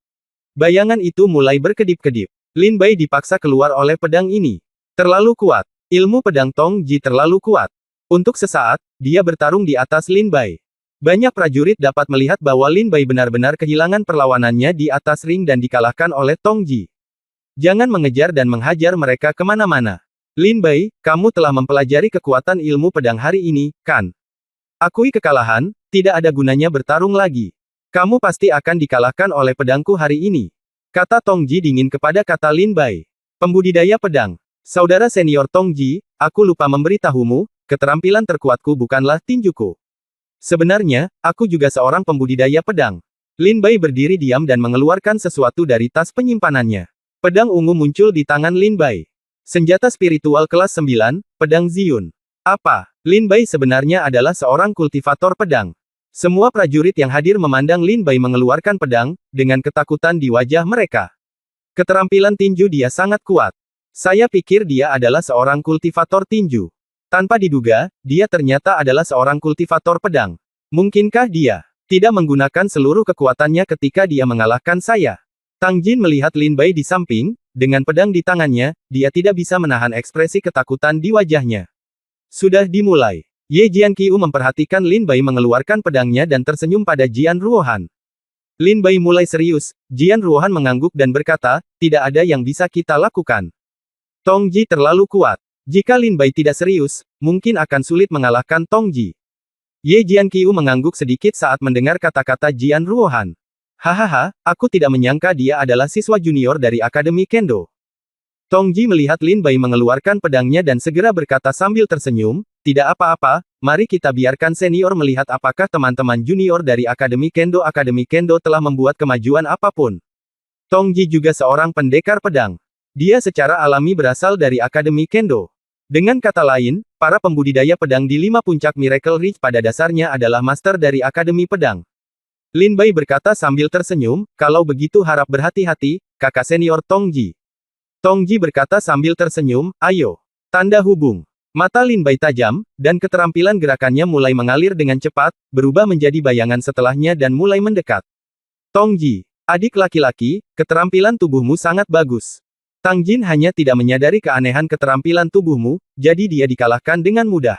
Bayangan itu mulai berkedip-kedip. Lin Bai dipaksa keluar oleh pedang ini. Terlalu kuat. Ilmu pedang Tong Ji terlalu kuat. Untuk sesaat, dia bertarung di atas Lin Bai. Banyak prajurit dapat melihat bahwa Lin Bai benar-benar kehilangan perlawanannya di atas ring dan dikalahkan oleh Tong Ji. Jangan mengejar dan menghajar mereka kemana-mana. Lin Bai, kamu telah mempelajari kekuatan ilmu pedang hari ini, kan? Akui kekalahan, tidak ada gunanya bertarung lagi. Kamu pasti akan dikalahkan oleh pedangku hari ini. Kata Tong Ji dingin kepada kata Lin Bai. Pembudidaya pedang. Saudara senior Tong Ji, aku lupa memberitahumu, keterampilan terkuatku bukanlah tinjuku. Sebenarnya, aku juga seorang pembudidaya pedang. Lin Bai berdiri diam dan mengeluarkan sesuatu dari tas penyimpanannya. Pedang ungu muncul di tangan Lin Bai. Senjata spiritual kelas 9, pedang Ziyun. Apa? Lin Bai sebenarnya adalah seorang kultivator pedang. Semua prajurit yang hadir memandang Lin Bai mengeluarkan pedang, dengan ketakutan di wajah mereka. Keterampilan tinju dia sangat kuat. Saya pikir dia adalah seorang kultivator tinju. Tanpa diduga, dia ternyata adalah seorang kultivator pedang. Mungkinkah dia tidak menggunakan seluruh kekuatannya ketika dia mengalahkan saya? Tang Jin melihat Lin Bai di samping, dengan pedang di tangannya, dia tidak bisa menahan ekspresi ketakutan di wajahnya. Sudah dimulai. Ye Jianqiu memperhatikan Lin Bai mengeluarkan pedangnya dan tersenyum pada Jian Ruohan. Lin Bai mulai serius, Jian Ruohan mengangguk dan berkata, tidak ada yang bisa kita lakukan. Tong Ji terlalu kuat. Jika Lin Bai tidak serius, mungkin akan sulit mengalahkan Tong Ji. Ye Jianqiu mengangguk sedikit saat mendengar kata-kata Jian Ruohan. Hahaha, aku tidak menyangka dia adalah siswa junior dari Akademi Kendo. Tong Ji melihat Lin Bai mengeluarkan pedangnya dan segera berkata sambil tersenyum, tidak apa-apa, mari kita biarkan senior melihat apakah teman-teman junior dari Akademi Kendo telah membuat kemajuan apapun. Tong Ji juga seorang pendekar pedang. Dia secara alami berasal dari Akademi Kendo. Dengan kata lain, para pembudidaya pedang di 5 puncak Miracle Ridge pada dasarnya adalah master dari Akademi Pedang. Lin Bai berkata sambil tersenyum, kalau begitu harap berhati-hati, kakak senior Tong Ji. Tong Ji berkata sambil tersenyum, ayo. Tanda hubung. Mata Lin Bai tajam, dan keterampilan gerakannya mulai mengalir dengan cepat, berubah menjadi bayangan setelahnya dan mulai mendekat. Tongji, adik laki-laki, keterampilan tubuhmu sangat bagus. Tang Jin hanya tidak menyadari keanehan keterampilan tubuhmu, jadi dia dikalahkan dengan mudah.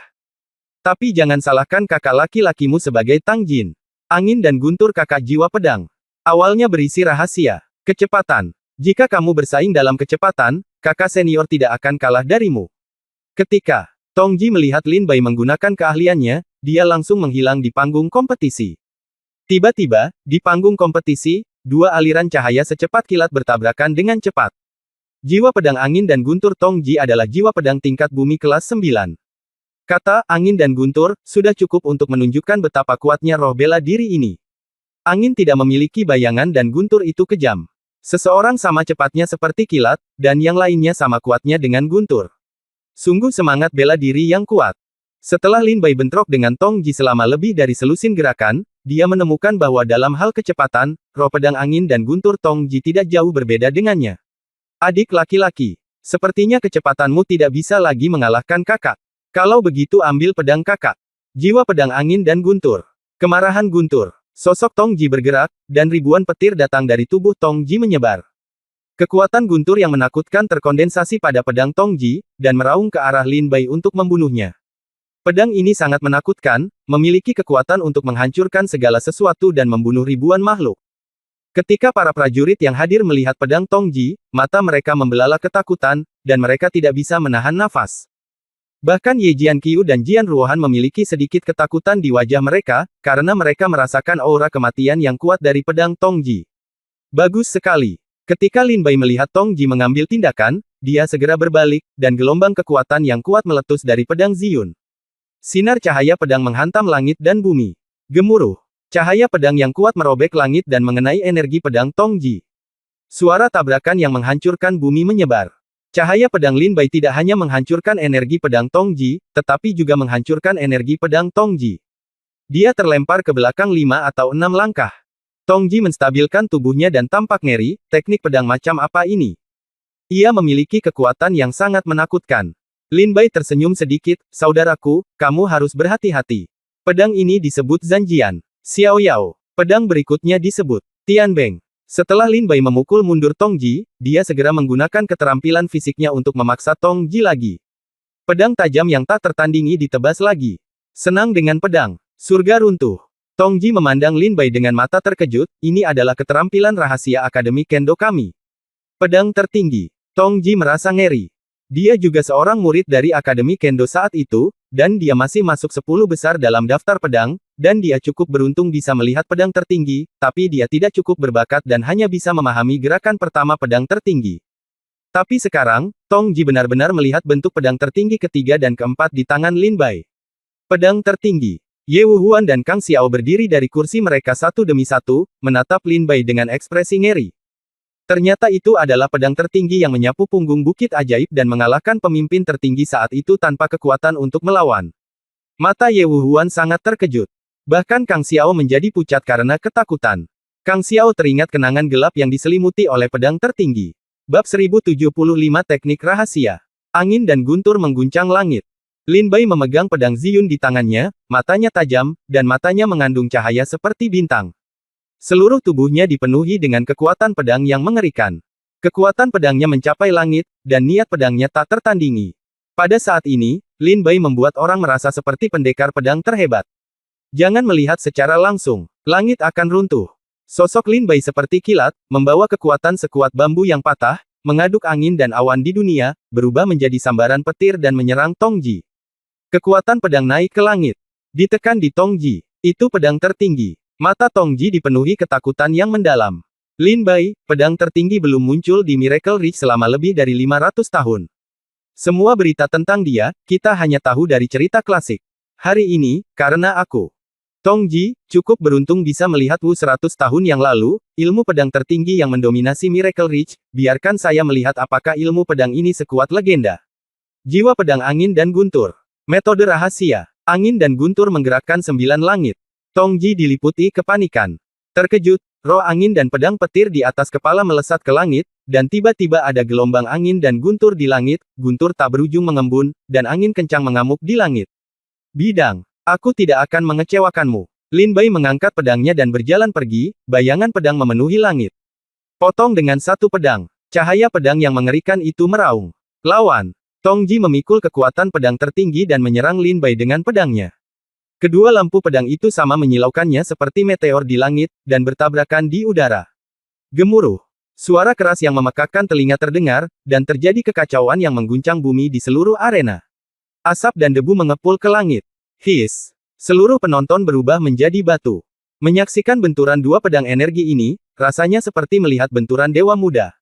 Tapi jangan salahkan kakak laki-lakimu sebagai Tang Jin. Angin dan guntur kakak jiwa pedang. Awalnya berisi rahasia. Kecepatan. Jika kamu bersaing dalam kecepatan, kakak senior tidak akan kalah darimu. Ketika Tongji melihat Lin Bai menggunakan keahliannya, dia langsung menghilang di panggung kompetisi. Tiba-tiba, di panggung kompetisi, dua aliran cahaya secepat kilat bertabrakan dengan cepat. Jiwa pedang angin dan guntur Tongji adalah jiwa pedang tingkat bumi kelas 9. Kata angin dan guntur sudah cukup untuk menunjukkan betapa kuatnya roh bela diri ini. Angin tidak memiliki bayangan dan guntur itu kejam. Seseorang sama cepatnya seperti kilat, dan yang lainnya sama kuatnya dengan guntur. Sungguh semangat bela diri yang kuat. Setelah Lin Bai bentrok dengan Tongji selama lebih dari selusin gerakan, dia menemukan bahwa dalam hal kecepatan, roh pedang angin dan guntur Tongji tidak jauh berbeda dengannya. Adik laki-laki, sepertinya kecepatanmu tidak bisa lagi mengalahkan kakak. Kalau begitu ambil pedang kakak. Jiwa pedang angin dan guntur. Kemarahan guntur. Sosok Tongji bergerak, dan ribuan petir datang dari tubuh Tongji menyebar. Kekuatan guntur yang menakutkan terkondensasi pada pedang Tongji, dan meraung ke arah Lin Bai untuk membunuhnya. Pedang ini sangat menakutkan, memiliki kekuatan untuk menghancurkan segala sesuatu dan membunuh ribuan makhluk. Ketika para prajurit yang hadir melihat pedang Tongji, mata mereka membelalak ketakutan, dan mereka tidak bisa menahan nafas. Bahkan Ye Jianqiu dan Jian Ruohan memiliki sedikit ketakutan di wajah mereka, karena mereka merasakan aura kematian yang kuat dari pedang Tongji. Bagus sekali. Ketika Lin Bai melihat Tongji mengambil tindakan, dia segera berbalik, dan gelombang kekuatan yang kuat meletus dari pedang Ziyun. Sinar cahaya pedang menghantam langit dan bumi. Gemuruh. Cahaya pedang yang kuat merobek langit dan mengenai energi pedang Tongji. Suara tabrakan yang menghancurkan bumi menyebar. Cahaya pedang Lin Bai tidak hanya menghancurkan energi pedang Tongji, tetapi juga menghancurkan energi pedang Tongji. Dia terlempar ke belakang 5 atau 6 langkah. Tongji menstabilkan tubuhnya dan tampak ngeri, teknik pedang macam apa ini? Ia memiliki kekuatan yang sangat menakutkan. Lin Bai tersenyum sedikit, saudaraku, kamu harus berhati-hati. Pedang ini disebut Zanjian. Xiao Yao. Pedang berikutnya disebut Tianbeng. Setelah Lin Bai memukul mundur Tongji, dia segera menggunakan keterampilan fisiknya untuk memaksa Tongji lagi. Pedang tajam yang tak tertandingi ditebas lagi. Senang dengan pedang. Surga runtuh. Tongji memandang Lin Bai dengan mata terkejut, ini adalah keterampilan rahasia Akademi Kendo kami. Pedang tertinggi. Tongji merasa ngeri. Dia juga seorang murid dari Akademi Kendo saat itu, dan dia masih masuk 10 besar dalam daftar pedang, dan dia cukup beruntung bisa melihat pedang tertinggi, tapi dia tidak cukup berbakat dan hanya bisa memahami gerakan pertama pedang tertinggi. Tapi sekarang, Tongji benar-benar melihat bentuk pedang tertinggi ketiga dan keempat di tangan Lin Bai. Pedang tertinggi. Ye Wuhuan dan Kang Xiao berdiri dari kursi mereka satu demi satu, menatap Lin Bai dengan ekspresi ngeri. Ternyata itu adalah pedang tertinggi yang menyapu punggung bukit ajaib dan mengalahkan pemimpin tertinggi saat itu tanpa kekuatan untuk melawan. Mata Ye Wuhuan sangat terkejut. Bahkan Kang Xiao menjadi pucat karena ketakutan. Kang Xiao teringat kenangan gelap yang diselimuti oleh pedang tertinggi. Bab 1075 Teknik Rahasia. Angin dan guntur mengguncang langit. Lin Bai memegang pedang Ziyun di tangannya, matanya tajam, dan matanya mengandung cahaya seperti bintang. Seluruh tubuhnya dipenuhi dengan kekuatan pedang yang mengerikan. Kekuatan pedangnya mencapai langit, dan niat pedangnya tak tertandingi. Pada saat ini, Lin Bai membuat orang merasa seperti pendekar pedang terhebat. Jangan melihat secara langsung, langit akan runtuh. Sosok Lin Bai seperti kilat, membawa kekuatan sekuat bambu yang patah, mengaduk angin dan awan di dunia, berubah menjadi sambaran petir dan menyerang Tongji. Kekuatan pedang naik ke langit. Ditekan di Tongji. Itu pedang tertinggi. Mata Tongji dipenuhi ketakutan yang mendalam. Lin Bai, pedang tertinggi belum muncul di Miracle Ridge selama lebih dari 500 tahun. Semua berita tentang dia, kita hanya tahu dari cerita klasik. Hari ini, karena aku. Tongji, cukup beruntung bisa melihat Wu 100 tahun yang lalu, ilmu pedang tertinggi yang mendominasi Miracle Ridge, biarkan saya melihat apakah ilmu pedang ini sekuat legenda. Jiwa pedang angin dan guntur. Metode rahasia. Angin dan guntur menggerakkan 9 langit. Tongji diliputi kepanikan. Terkejut, roh angin dan pedang petir di atas kepala melesat ke langit, dan tiba-tiba ada gelombang angin dan guntur di langit, guntur tak berujung mengembun, dan angin kencang mengamuk di langit. Bidang, aku tidak akan mengecewakanmu. Lin Bai mengangkat pedangnya dan berjalan pergi, bayangan pedang memenuhi langit. Potong dengan satu pedang. Cahaya pedang yang mengerikan itu meraung. Lawan. Tongji memikul kekuatan pedang tertinggi dan menyerang Lin Bai dengan pedangnya. Kedua lampu pedang itu sama menyilaukannya seperti meteor di langit, dan bertabrakan di udara. Gemuruh. Suara keras yang memekakkan telinga terdengar, dan terjadi kekacauan yang mengguncang bumi di seluruh arena. Asap dan debu mengepul ke langit. Hiss. Seluruh penonton berubah menjadi batu. Menyaksikan benturan dua pedang energi ini, rasanya seperti melihat benturan dewa muda.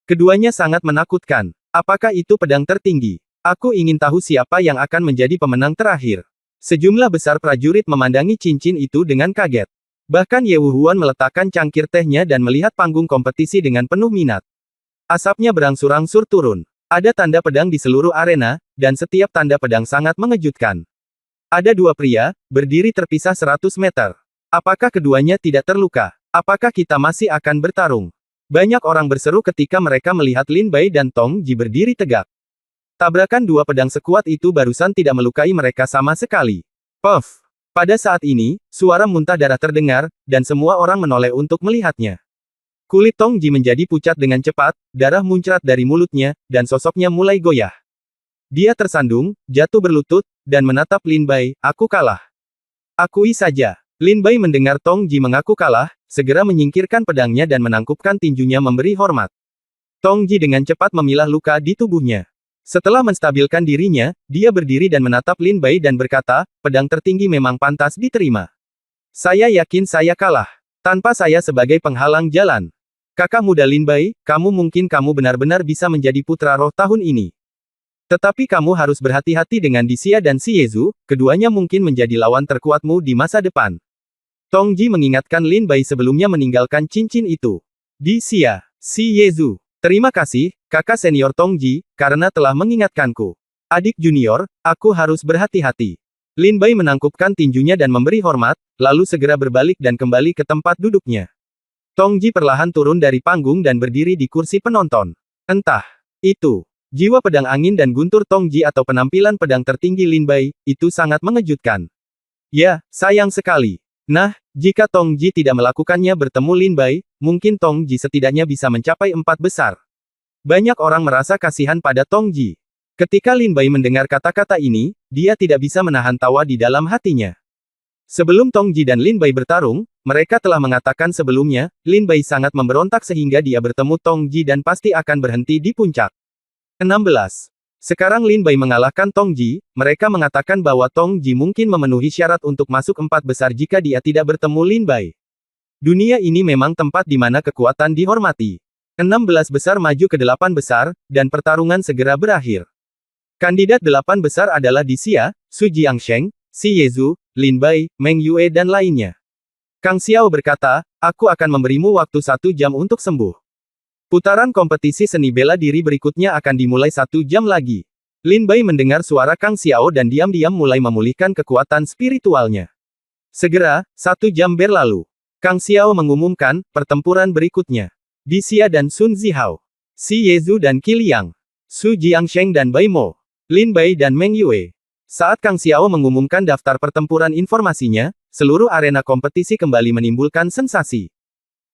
Keduanya sangat menakutkan. Apakah itu pedang tertinggi? Aku ingin tahu siapa yang akan menjadi pemenang terakhir. Sejumlah besar prajurit memandangi cincin itu dengan kaget. Bahkan Ye Wuhuan meletakkan cangkir tehnya dan melihat panggung kompetisi dengan penuh minat. Asapnya berangsur-angsur turun. Ada tanda pedang di seluruh arena, dan setiap tanda pedang sangat mengejutkan. Ada dua pria, berdiri terpisah 100 meter. Apakah keduanya tidak terluka? Apakah kita masih akan bertarung? Banyak orang berseru ketika mereka melihat Lin Bai dan Tong Ji berdiri tegak. Tabrakan dua pedang sekuat itu barusan tidak melukai mereka sama sekali. Puff! Pada saat ini, suara muntah darah terdengar, dan semua orang menoleh untuk melihatnya. Kulit Tong Ji menjadi pucat dengan cepat, darah muncrat dari mulutnya, dan sosoknya mulai goyah. Dia tersandung, jatuh berlutut, dan menatap Lin Bai, aku kalah. Akui saja. Lin Bai mendengar Tong Ji mengaku kalah, segera menyingkirkan pedangnya dan menangkupkan tinjunya memberi hormat. Tong Ji dengan cepat memilah luka di tubuhnya. Setelah menstabilkan dirinya, dia berdiri dan menatap Lin Bai dan berkata, pedang tertinggi memang pantas diterima. Saya yakin saya kalah. Tanpa saya sebagai penghalang jalan. Kakak muda Lin Bai, kamu benar-benar bisa menjadi putra roh tahun ini. Tetapi kamu harus berhati-hati dengan Dixia dan Xie Zhu, keduanya mungkin menjadi lawan terkuatmu di masa depan. Tong Ji mengingatkan Lin Bai sebelumnya meninggalkan cincin itu. Dixia, Xie Zhu. Terima kasih, kakak senior Tong Ji, karena telah mengingatkanku. Adik junior, aku harus berhati-hati. Lin Bai menangkupkan tinjunya dan memberi hormat, lalu segera berbalik dan kembali ke tempat duduknya. Tong Ji perlahan turun dari panggung dan berdiri di kursi penonton. Entah itu jiwa pedang angin dan guntur Tong Ji atau penampilan pedang tertinggi Lin Bai, itu sangat mengejutkan. Ya, sayang sekali. Nah, jika Tong Ji tidak melakukannya bertemu Lin Bai, mungkin Tong Ji setidaknya bisa mencapai 4 besar. Banyak orang merasa kasihan pada Tong Ji. Ketika Lin Bai mendengar kata-kata ini, dia tidak bisa menahan tawa di dalam hatinya. Sebelum Tong Ji dan Lin Bai bertarung, mereka telah mengatakan sebelumnya, Lin Bai sangat memberontak sehingga dia bertemu Tong Ji dan pasti akan berhenti di puncak. 16. Sekarang Lin Bai mengalahkan Tong Ji, mereka mengatakan bahwa Tong Ji mungkin memenuhi syarat untuk masuk 4 besar jika dia tidak bertemu Lin Bai. Dunia ini memang tempat di mana kekuatan dihormati. 16 besar maju ke 8 besar, dan pertarungan segera berakhir. Kandidat 8 besar adalah Dixia, Su Jiangsheng, Xie Zhu, Lin Bai, Meng Yue dan lainnya. Kang Xiao berkata, aku akan memberimu waktu 1 jam untuk sembuh. Putaran kompetisi seni bela diri berikutnya akan dimulai 1 jam lagi. Lin Bai mendengar suara Kang Xiao dan diam-diam mulai memulihkan kekuatan spiritualnya. Segera, 1 jam berlalu. Kang Xiao mengumumkan, pertempuran berikutnya. Dixia dan Sun Zihao. Xie Zhu dan Qi Liang. Su Jiangsheng dan Bai Mo. Lin Bai dan Meng Yue. Saat Kang Xiao mengumumkan daftar pertempuran informasinya, seluruh arena kompetisi kembali menimbulkan sensasi.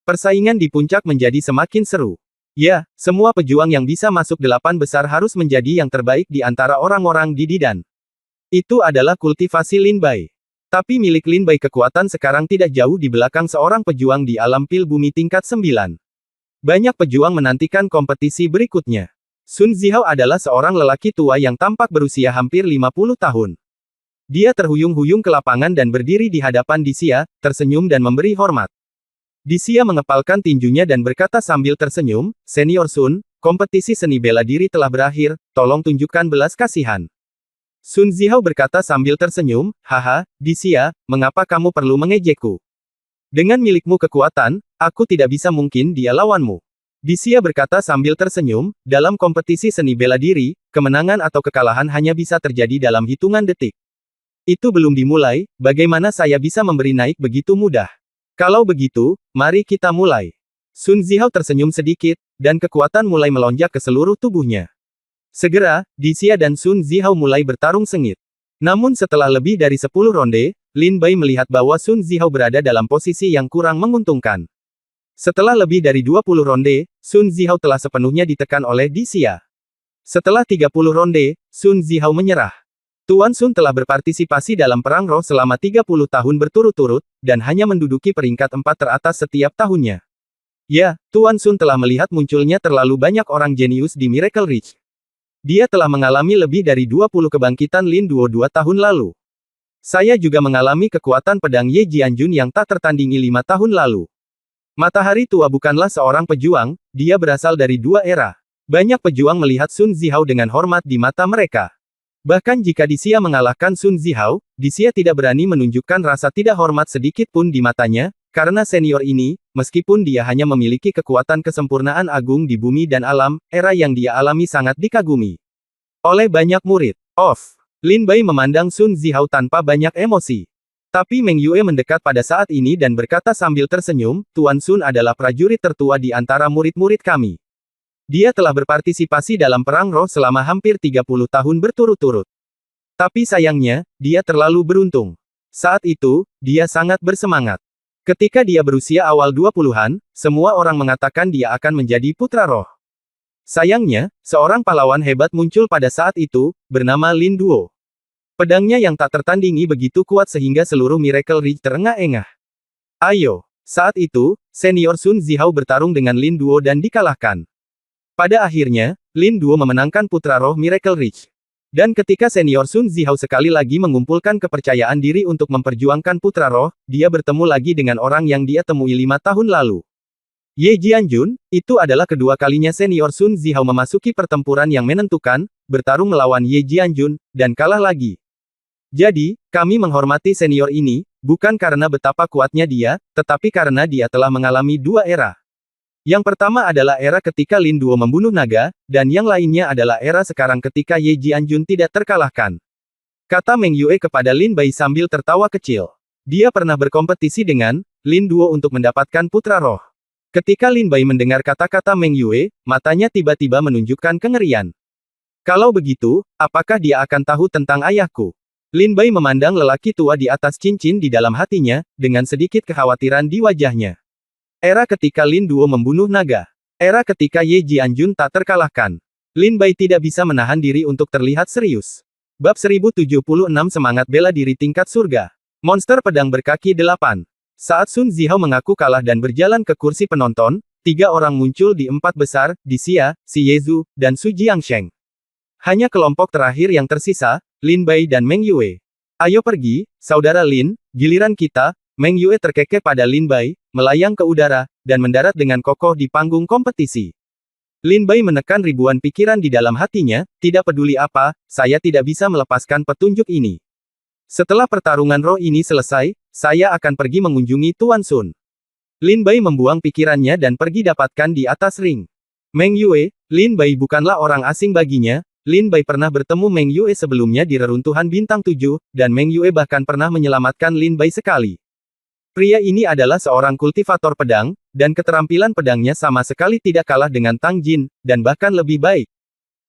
Persaingan di puncak menjadi semakin seru. Ya, semua pejuang yang bisa masuk 8 besar harus menjadi yang terbaik di antara orang-orang di Didan. Itu adalah kultivasi Lin Bai. Tapi milik Lin Bai kekuatan sekarang tidak jauh di belakang seorang pejuang di alam pil bumi tingkat 9. Banyak pejuang menantikan kompetisi berikutnya. Sun Zihao adalah seorang lelaki tua yang tampak berusia hampir 50 tahun. Dia terhuyung-huyung ke lapangan dan berdiri di hadapan Dixia, tersenyum dan memberi hormat. Dixia mengepalkan tinjunya dan berkata sambil tersenyum, Senior Sun, kompetisi seni bela diri telah berakhir, tolong tunjukkan belas kasihan. Sun Zihao berkata sambil tersenyum, haha, Dixia, mengapa kamu perlu mengejekku? Dengan milikmu kekuatan, aku tidak bisa mungkin dia lawanmu. Dixia berkata sambil tersenyum, dalam kompetisi seni bela diri, kemenangan atau kekalahan hanya bisa terjadi dalam hitungan detik. Itu belum dimulai, bagaimana saya bisa memberi naik begitu mudah? Kalau begitu, mari kita mulai. Sun Zihao tersenyum sedikit, dan kekuatan mulai melonjak ke seluruh tubuhnya. Segera, Dixia dan Sun Zihao mulai bertarung sengit. Namun setelah lebih dari 10 ronde, Lin Bai melihat bahwa Sun Zihao berada dalam posisi yang kurang menguntungkan. Setelah lebih dari 20 ronde, Sun Zihao telah sepenuhnya ditekan oleh Dixia. Setelah 30 ronde, Sun Zihao menyerah. Tuan Sun telah berpartisipasi dalam perang roh selama 30 tahun berturut-turut, dan hanya menduduki peringkat 4 teratas setiap tahunnya. Ya, Tuan Sun telah melihat munculnya terlalu banyak orang jenius di Miracle Ridge. Dia telah mengalami lebih dari 20 kebangkitan Lin Duo 2 tahun lalu. Saya juga mengalami kekuatan pedang Ye Jianjun yang tak tertandingi 5 tahun lalu. Matahari tua bukanlah seorang pejuang, dia berasal dari 2 era. Banyak pejuang melihat Sun Zihao dengan hormat di mata mereka. Bahkan jika Dixia mengalahkan Sun Zihao, Dixia tidak berani menunjukkan rasa tidak hormat sedikit pun di matanya, karena senior ini, meskipun dia hanya memiliki kekuatan kesempurnaan agung di bumi dan alam, era yang dia alami sangat dikagumi oleh banyak murid. Lin Bai memandang Sun Zihao tanpa banyak emosi. Tapi Meng Yue mendekat pada saat ini dan berkata sambil tersenyum, Tuan Sun adalah prajurit tertua di antara murid-murid kami. Dia telah berpartisipasi dalam perang roh selama hampir 30 tahun berturut-turut. Tapi sayangnya, dia terlalu beruntung. Saat itu, dia sangat bersemangat. Ketika dia berusia awal 20-an, semua orang mengatakan dia akan menjadi putra roh. Sayangnya, seorang pahlawan hebat muncul pada saat itu, bernama Lin Duo. Pedangnya yang tak tertandingi begitu kuat sehingga seluruh Miracle Ridge terengah-engah. Ayo! Saat itu, senior Sun Zihao bertarung dengan Lin Duo dan dikalahkan. Pada akhirnya, Lin Duo memenangkan putra roh Miracle Ridge. Dan ketika senior Sun Zihao sekali lagi mengumpulkan kepercayaan diri untuk memperjuangkan putra roh, dia bertemu lagi dengan orang yang dia temui 5 tahun lalu. Ye Jianjun, itu adalah kedua kalinya senior Sun Zihao memasuki pertempuran yang menentukan, bertarung melawan Ye Jianjun, dan kalah lagi. Jadi, kami menghormati senior ini, bukan karena betapa kuatnya dia, tetapi karena dia telah mengalami 2 era. Yang pertama adalah era ketika Lin Duo membunuh naga, dan yang lainnya adalah era sekarang ketika Ye Jianjun tidak terkalahkan. Kata Meng Yue kepada Lin Bai sambil tertawa kecil. Dia pernah berkompetisi dengan Lin Duo untuk mendapatkan putra roh. Ketika Lin Bai mendengar kata-kata Meng Yue, matanya tiba-tiba menunjukkan kengerian. Kalau begitu, apakah dia akan tahu tentang ayahku? Lin Bai memandang lelaki tua di atas cincin di dalam hatinya, dengan sedikit kekhawatiran di wajahnya. Era ketika Lin Duo membunuh naga. Era ketika Ye Jianjun tak terkalahkan. Lin Bai tidak bisa menahan diri untuk terlihat serius. Bab 1076 Semangat Bela Diri Tingkat Surga. Monster Pedang Berkaki 8. Saat Sun Zihao mengaku kalah dan berjalan ke kursi penonton, 3 orang muncul di 4 besar, Dixia, Xi Yezu, dan Su Jiangsheng. Hanya kelompok terakhir yang tersisa, Lin Bai dan Meng Yue. Ayo pergi, saudara Lin, giliran kita. Meng Yue terkekeh pada Lin Bai, melayang ke udara, dan mendarat dengan kokoh di panggung kompetisi. Lin Bai menekan ribuan pikiran di dalam hatinya, tidak peduli apa, saya tidak bisa melepaskan petunjuk ini. Setelah pertarungan roh ini selesai, saya akan pergi mengunjungi Tuan Sun. Lin Bai membuang pikirannya dan pergi dapatkan di atas ring. Meng Yue, Lin Bai bukanlah orang asing baginya. Lin Bai pernah bertemu Meng Yue sebelumnya di reruntuhan bintang 7, dan Meng Yue bahkan pernah menyelamatkan Lin Bai sekali. Pria ini adalah seorang kultivator pedang, dan keterampilan pedangnya sama sekali tidak kalah dengan Tang Jin, dan bahkan lebih baik.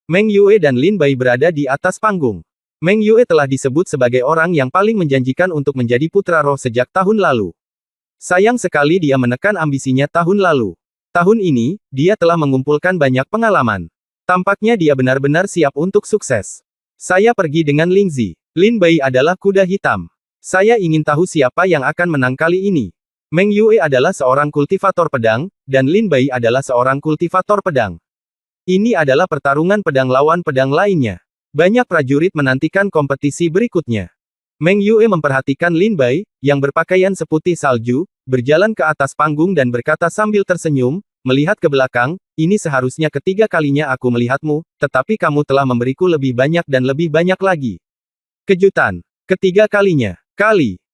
Meng Yue dan Lin Bai berada di atas panggung. Meng Yue telah disebut sebagai orang yang paling menjanjikan untuk menjadi putra roh sejak tahun lalu. Sayang sekali dia menekan ambisinya tahun lalu. Tahun ini, dia telah mengumpulkan banyak pengalaman. Tampaknya dia benar-benar siap untuk sukses. Saya pergi dengan Lingzi. Lin Bai adalah kuda hitam. Saya ingin tahu siapa yang akan menang kali ini. Meng Yue adalah seorang kultivator pedang, dan Lin Bai adalah seorang kultivator pedang. Ini adalah pertarungan pedang lawan pedang lainnya. Banyak prajurit menantikan kompetisi berikutnya. Meng Yue memperhatikan Lin Bai, yang berpakaian seputih salju, berjalan ke atas panggung dan berkata sambil tersenyum, melihat ke belakang, ini seharusnya ketiga kalinya aku melihatmu, tetapi kamu telah memberiku lebih banyak dan lebih banyak lagi. Kejutan. Ketiga kalinya.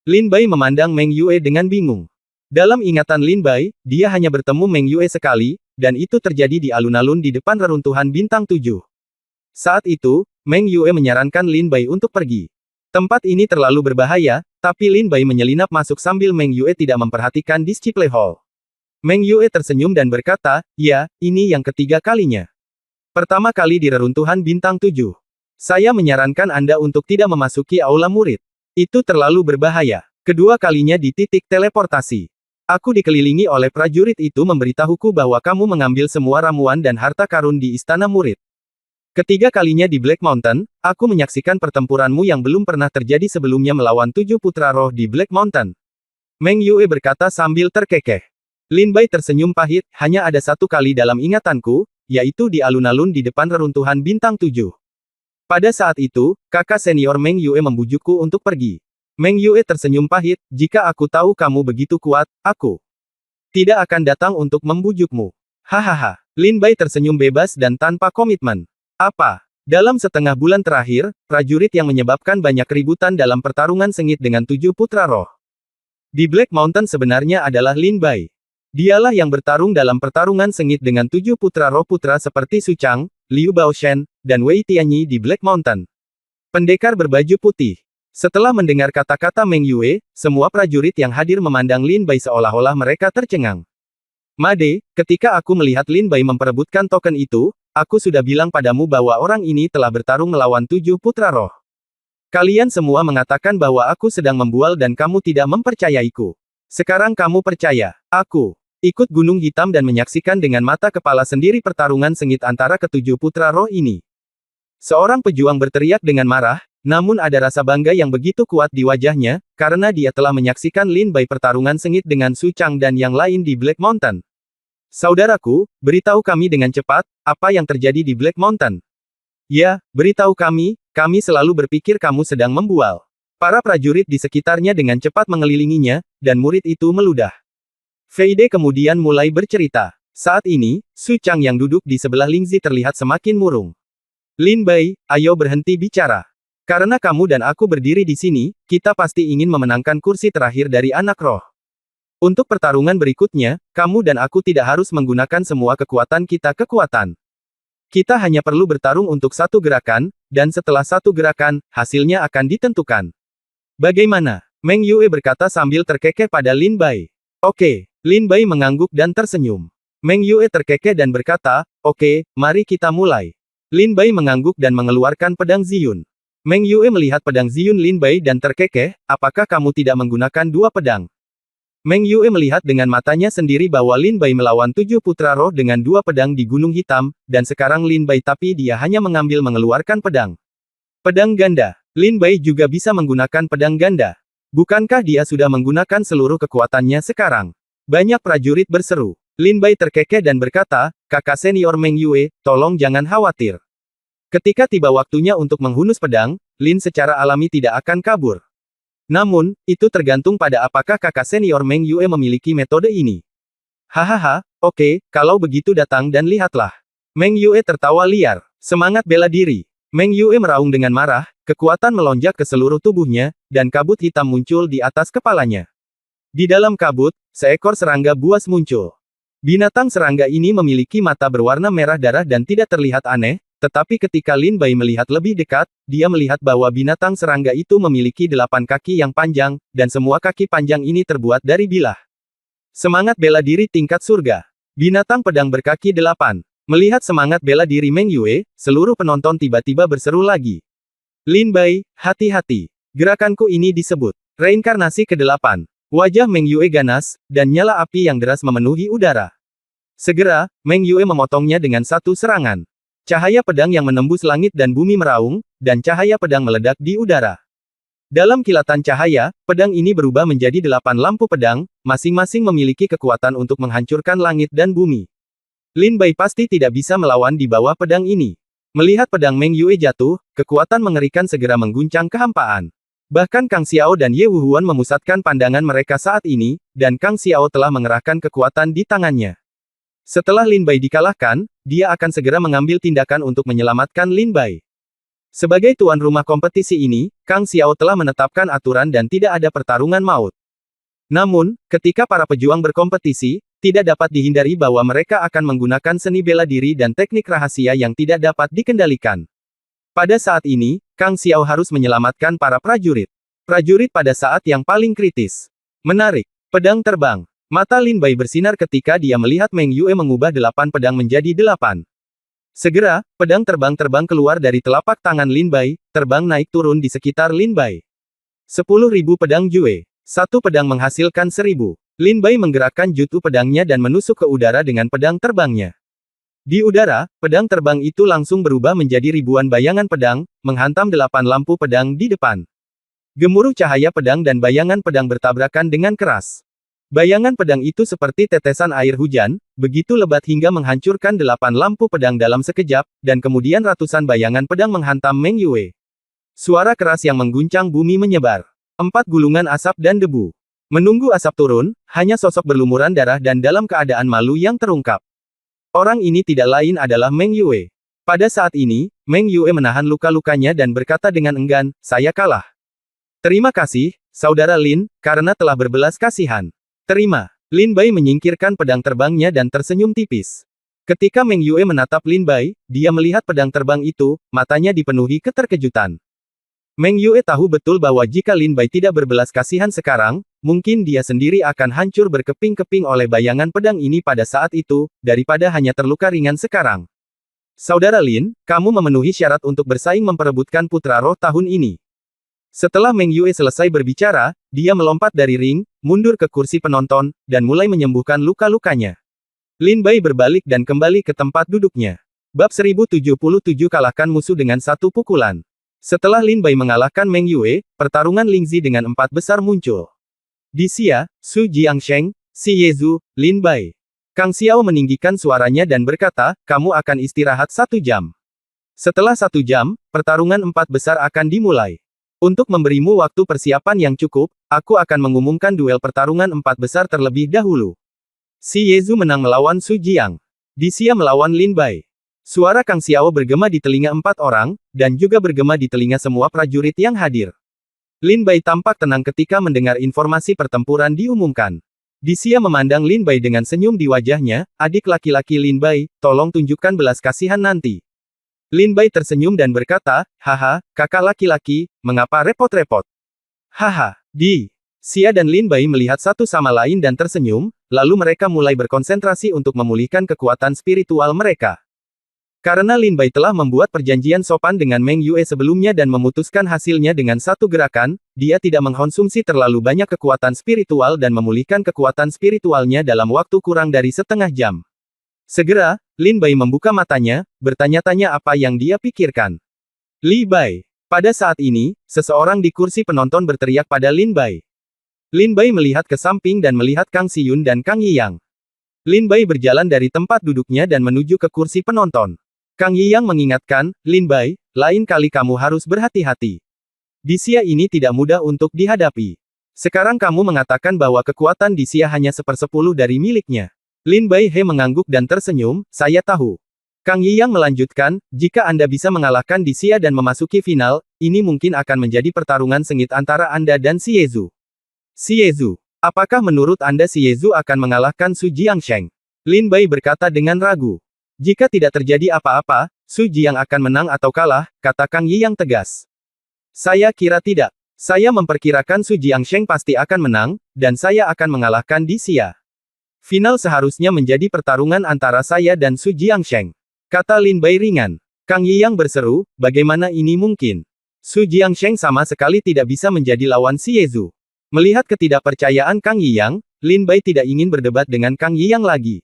Lin Bai memandang Meng Yue dengan bingung. Dalam ingatan Lin Bai, dia hanya bertemu Meng Yue sekali, dan itu terjadi di alun-alun di depan reruntuhan bintang 7. Saat itu, Meng Yue menyarankan Lin Bai untuk pergi. Tempat ini terlalu berbahaya, tapi Lin Bai menyelinap masuk sambil Meng Yue tidak memperhatikan display hall. Meng Yue tersenyum dan berkata, ya, ini yang ketiga kalinya. Pertama kali di reruntuhan bintang 7. Saya menyarankan Anda untuk tidak memasuki aula murid. Itu terlalu berbahaya. Kedua kalinya di titik teleportasi. Aku dikelilingi oleh prajurit itu memberitahuku bahwa kamu mengambil semua ramuan dan harta karun di istana murid. Ketiga kalinya di Black Mountain, aku menyaksikan pertempuranmu yang belum pernah terjadi sebelumnya melawan 7 putra roh di Black Mountain. Meng Yue berkata sambil terkekeh. Lin Bai tersenyum pahit, hanya ada satu kali dalam ingatanku, yaitu di alun-alun di depan reruntuhan bintang 7. Pada saat itu, kakak senior Meng Yue membujukku untuk pergi. Meng Yue tersenyum pahit, jika aku tahu kamu begitu kuat, aku tidak akan datang untuk membujukmu. Hahaha. Lin Bai tersenyum bebas dan tanpa komitmen. Apa? Dalam setengah bulan terakhir, prajurit yang menyebabkan banyak keributan dalam pertarungan sengit dengan 7 putra roh di Black Mountain sebenarnya adalah Lin Bai. Dialah yang bertarung dalam pertarungan sengit dengan 7 putra roh putra seperti Su Chang, Liu Baoshen, dan Wei Tianyi di Black Mountain. Pendekar berbaju putih. Setelah mendengar kata-kata Meng Yue, semua prajurit yang hadir memandang Lin Bai seolah-olah mereka tercengang. Made, ketika aku melihat Lin Bai memperebutkan token itu, aku sudah bilang padamu bahwa orang ini telah bertarung melawan 7 putra roh. Kalian semua mengatakan bahwa aku sedang membual dan kamu tidak mempercayaiku. Sekarang kamu percaya. Aku ikut Gunung Hitam dan menyaksikan dengan mata kepala sendiri pertarungan sengit antara ketujuh putra roh ini. Seorang pejuang berteriak dengan marah, namun ada rasa bangga yang begitu kuat di wajahnya, karena dia telah menyaksikan Lin Bai pertarungan sengit dengan Su Chang dan yang lain di Black Mountain. Saudaraku, beritahu kami dengan cepat, apa yang terjadi di Black Mountain. Ya, beritahu kami selalu berpikir kamu sedang membual. Para prajurit di sekitarnya dengan cepat mengelilinginya, dan murid itu meludah. Feide kemudian mulai bercerita. Saat ini, Su Chang yang duduk di sebelah Lingzi terlihat semakin murung. Lin Bai, ayo berhenti bicara. Karena kamu dan aku berdiri di sini, kita pasti ingin memenangkan kursi terakhir dari anak roh. Untuk pertarungan berikutnya, kamu dan aku tidak harus menggunakan semua kekuatan kita. Kita hanya perlu bertarung untuk satu gerakan, dan setelah satu gerakan, hasilnya akan ditentukan. Bagaimana? Meng Yue berkata sambil terkekeh pada Lin Bai. Oke. Lin Bai mengangguk dan tersenyum. Meng Yue terkekeh dan berkata, oke, mari kita mulai. Lin Bai mengangguk dan mengeluarkan pedang Ziyun. Meng Yue melihat pedang Ziyun Lin Bai dan terkekeh, apakah kamu tidak menggunakan dua pedang? Meng Yue melihat dengan matanya sendiri bahwa Lin Bai melawan 7 putra roh dengan dua pedang di Gunung Hitam, dan sekarang Lin Bai tapi dia hanya mengeluarkan pedang. Pedang ganda. Lin Bai juga bisa menggunakan pedang ganda. Bukankah dia sudah menggunakan seluruh kekuatannya sekarang? Banyak prajurit berseru. Lin Bai terkekeh dan berkata, kakak senior Meng Yue, tolong jangan khawatir. Ketika tiba waktunya untuk menghunus pedang, Lin secara alami tidak akan kabur. Namun, itu tergantung pada apakah kakak senior Meng Yue memiliki metode ini. Hahaha, oke, kalau begitu datang dan lihatlah. Meng Yue tertawa liar. Semangat bela diri. Meng Yue meraung dengan marah, kekuatan melonjak ke seluruh tubuhnya, dan kabut hitam muncul di atas kepalanya. Di dalam kabut, seekor serangga buas muncul. Binatang serangga ini memiliki mata berwarna merah darah dan tidak terlihat aneh, tetapi ketika Lin Bai melihat lebih dekat, dia melihat bahwa binatang serangga itu memiliki 8 kaki yang panjang, dan semua kaki panjang ini terbuat dari bilah. Semangat bela diri tingkat surga. Binatang pedang berkaki 8. Melihat semangat bela diri Meng Yue, seluruh penonton tiba-tiba berseru lagi. Lin Bai, hati-hati. Gerakanku ini disebut reinkarnasi ke-8. Wajah Meng Yue ganas, dan nyala api yang deras memenuhi udara. Segera, Meng Yue memotongnya dengan satu serangan. Cahaya pedang yang menembus langit dan bumi meraung, dan cahaya pedang meledak di udara. Dalam kilatan cahaya, pedang ini berubah menjadi 8 lampu pedang, masing-masing memiliki kekuatan untuk menghancurkan langit dan bumi. Lin Bai pasti tidak bisa melawan di bawah pedang ini. Melihat pedang Meng Yue jatuh, kekuatan mengerikan segera mengguncang kehampaan. Bahkan Kang Xiao dan Ye Wuhuan memusatkan pandangan mereka saat ini, dan Kang Xiao telah mengerahkan kekuatan di tangannya. Setelah Lin Bai dikalahkan, dia akan segera mengambil tindakan untuk menyelamatkan Lin Bai. Sebagai tuan rumah kompetisi ini, Kang Xiao telah menetapkan aturan dan tidak ada pertarungan maut. Namun, ketika para pejuang berkompetisi, tidak dapat dihindari bahwa mereka akan menggunakan seni bela diri dan teknik rahasia yang tidak dapat dikendalikan. Pada saat ini, Kang Xiao harus menyelamatkan para prajurit. Prajurit pada saat yang paling kritis. Menarik. Pedang terbang. Mata Lin Bai bersinar ketika dia melihat Meng Yue mengubah 8 pedang menjadi 8. Segera, pedang terbang keluar dari telapak tangan Lin Bai, terbang naik turun di sekitar Lin Bai. 10.000 pedang Jue. Satu pedang menghasilkan 1.000. Lin Bai menggerakkan jutu pedangnya dan menusuk ke udara dengan pedang terbangnya. Di udara, pedang terbang itu langsung berubah menjadi ribuan bayangan pedang, menghantam 8 lampu pedang di depan. Gemuruh cahaya pedang dan bayangan pedang bertabrakan dengan keras. Bayangan pedang itu seperti tetesan air hujan, begitu lebat hingga menghancurkan 8 lampu pedang dalam sekejap, dan kemudian ratusan bayangan pedang menghantam Meng Yue. Suara keras yang mengguncang bumi menyebar. 4 gulungan asap dan debu. Menunggu asap turun, hanya sosok berlumuran darah dan dalam keadaan malu yang terungkap. Orang ini tidak lain adalah Meng Yue. Pada saat ini, Meng Yue menahan luka-lukanya dan berkata dengan enggan, "Saya kalah. Terima kasih, Saudara Lin, karena telah berbelas kasihan." "Terima." Lin Bai menyingkirkan pedang terbangnya dan tersenyum tipis. Ketika Meng Yue menatap Lin Bai, dia melihat pedang terbang itu, matanya dipenuhi keterkejutan. Meng Yue tahu betul bahwa jika Lin Bai tidak berbelas kasihan sekarang, mungkin dia sendiri akan hancur berkeping-keping oleh bayangan pedang ini pada saat itu, daripada hanya terluka ringan sekarang. "Saudara Lin, kamu memenuhi syarat untuk bersaing memperebutkan putra roh tahun ini." Setelah Meng Yue selesai berbicara, dia melompat dari ring, mundur ke kursi penonton, dan mulai menyembuhkan luka-lukanya. Lin Bai berbalik dan kembali ke tempat duduknya. Bab 1077 kalahkan musuh dengan satu pukulan. Setelah Lin Bai mengalahkan Meng Yue, pertarungan Lingzi dengan 4 besar muncul. Di Xia, Su Jiangsheng, Si Yezu, Lin Bai. Kang Xiao meninggikan suaranya dan berkata, "Kamu akan istirahat 1 jam. Setelah 1 jam, pertarungan 4 besar akan dimulai. Untuk memberimu waktu persiapan yang cukup, aku akan mengumumkan duel pertarungan 4 besar terlebih dahulu." Si Yezu menang melawan Su Jiang. Di Xia melawan Lin Bai. Suara Kang Xiao bergema di telinga 4 orang, dan juga bergema di telinga semua prajurit yang hadir. Lin Bai tampak tenang ketika mendengar informasi pertempuran diumumkan. Di Xia memandang Lin Bai dengan senyum di wajahnya, "Adik laki-laki Lin Bai, tolong tunjukkan belas kasihan nanti." Lin Bai tersenyum dan berkata, "Haha, kakak laki-laki, mengapa repot-repot?" "Haha." Di Xia dan Lin Bai melihat satu sama lain dan tersenyum, lalu mereka mulai berkonsentrasi untuk memulihkan kekuatan spiritual mereka. Karena Lin Bai telah membuat perjanjian sopan dengan Meng Yue sebelumnya dan memutuskan hasilnya dengan satu gerakan, dia tidak mengkonsumsi terlalu banyak kekuatan spiritual dan memulihkan kekuatan spiritualnya dalam waktu kurang dari setengah jam. Segera, Lin Bai membuka matanya, bertanya-tanya apa yang dia pikirkan. "Li Bai." Pada saat ini, seseorang di kursi penonton berteriak pada Lin Bai. Lin Bai melihat ke samping dan melihat Kang Xiyun dan Kang Yiyang. Lin Bai berjalan dari tempat duduknya dan menuju ke kursi penonton. Kang Yiyang mengingatkan, "Lin Bai, lain kali kamu harus berhati-hati. Di Xia ini tidak mudah untuk dihadapi. Sekarang kamu mengatakan bahwa kekuatan di Xia hanya 1/10 dari miliknya." Lin Bai He mengangguk dan tersenyum, "Saya tahu." Kang Yiyang melanjutkan, "Jika Anda bisa mengalahkan di Xia dan memasuki final, ini mungkin akan menjadi pertarungan sengit antara Anda dan Si Yezu." "Si Yezu? Apakah menurut Anda Si Yezu akan mengalahkan Su Jiangsheng?" Lin Bai berkata dengan ragu. "Jika tidak terjadi apa-apa, Su Jiang akan menang atau kalah," kata Kang Yiyang tegas. "Saya kira tidak. Saya memperkirakan Su Jiangsheng pasti akan menang, dan saya akan mengalahkan di Xia. Final seharusnya menjadi pertarungan antara saya dan Su Jiangsheng," kata Lin Bai ringan. Kang Yiyang berseru, "Bagaimana ini mungkin? Su Jiangsheng sama sekali tidak bisa menjadi lawan Si Yezu." Melihat ketidakpercayaan Kang Yiyang, Lin Bai tidak ingin berdebat dengan Kang Yiyang lagi.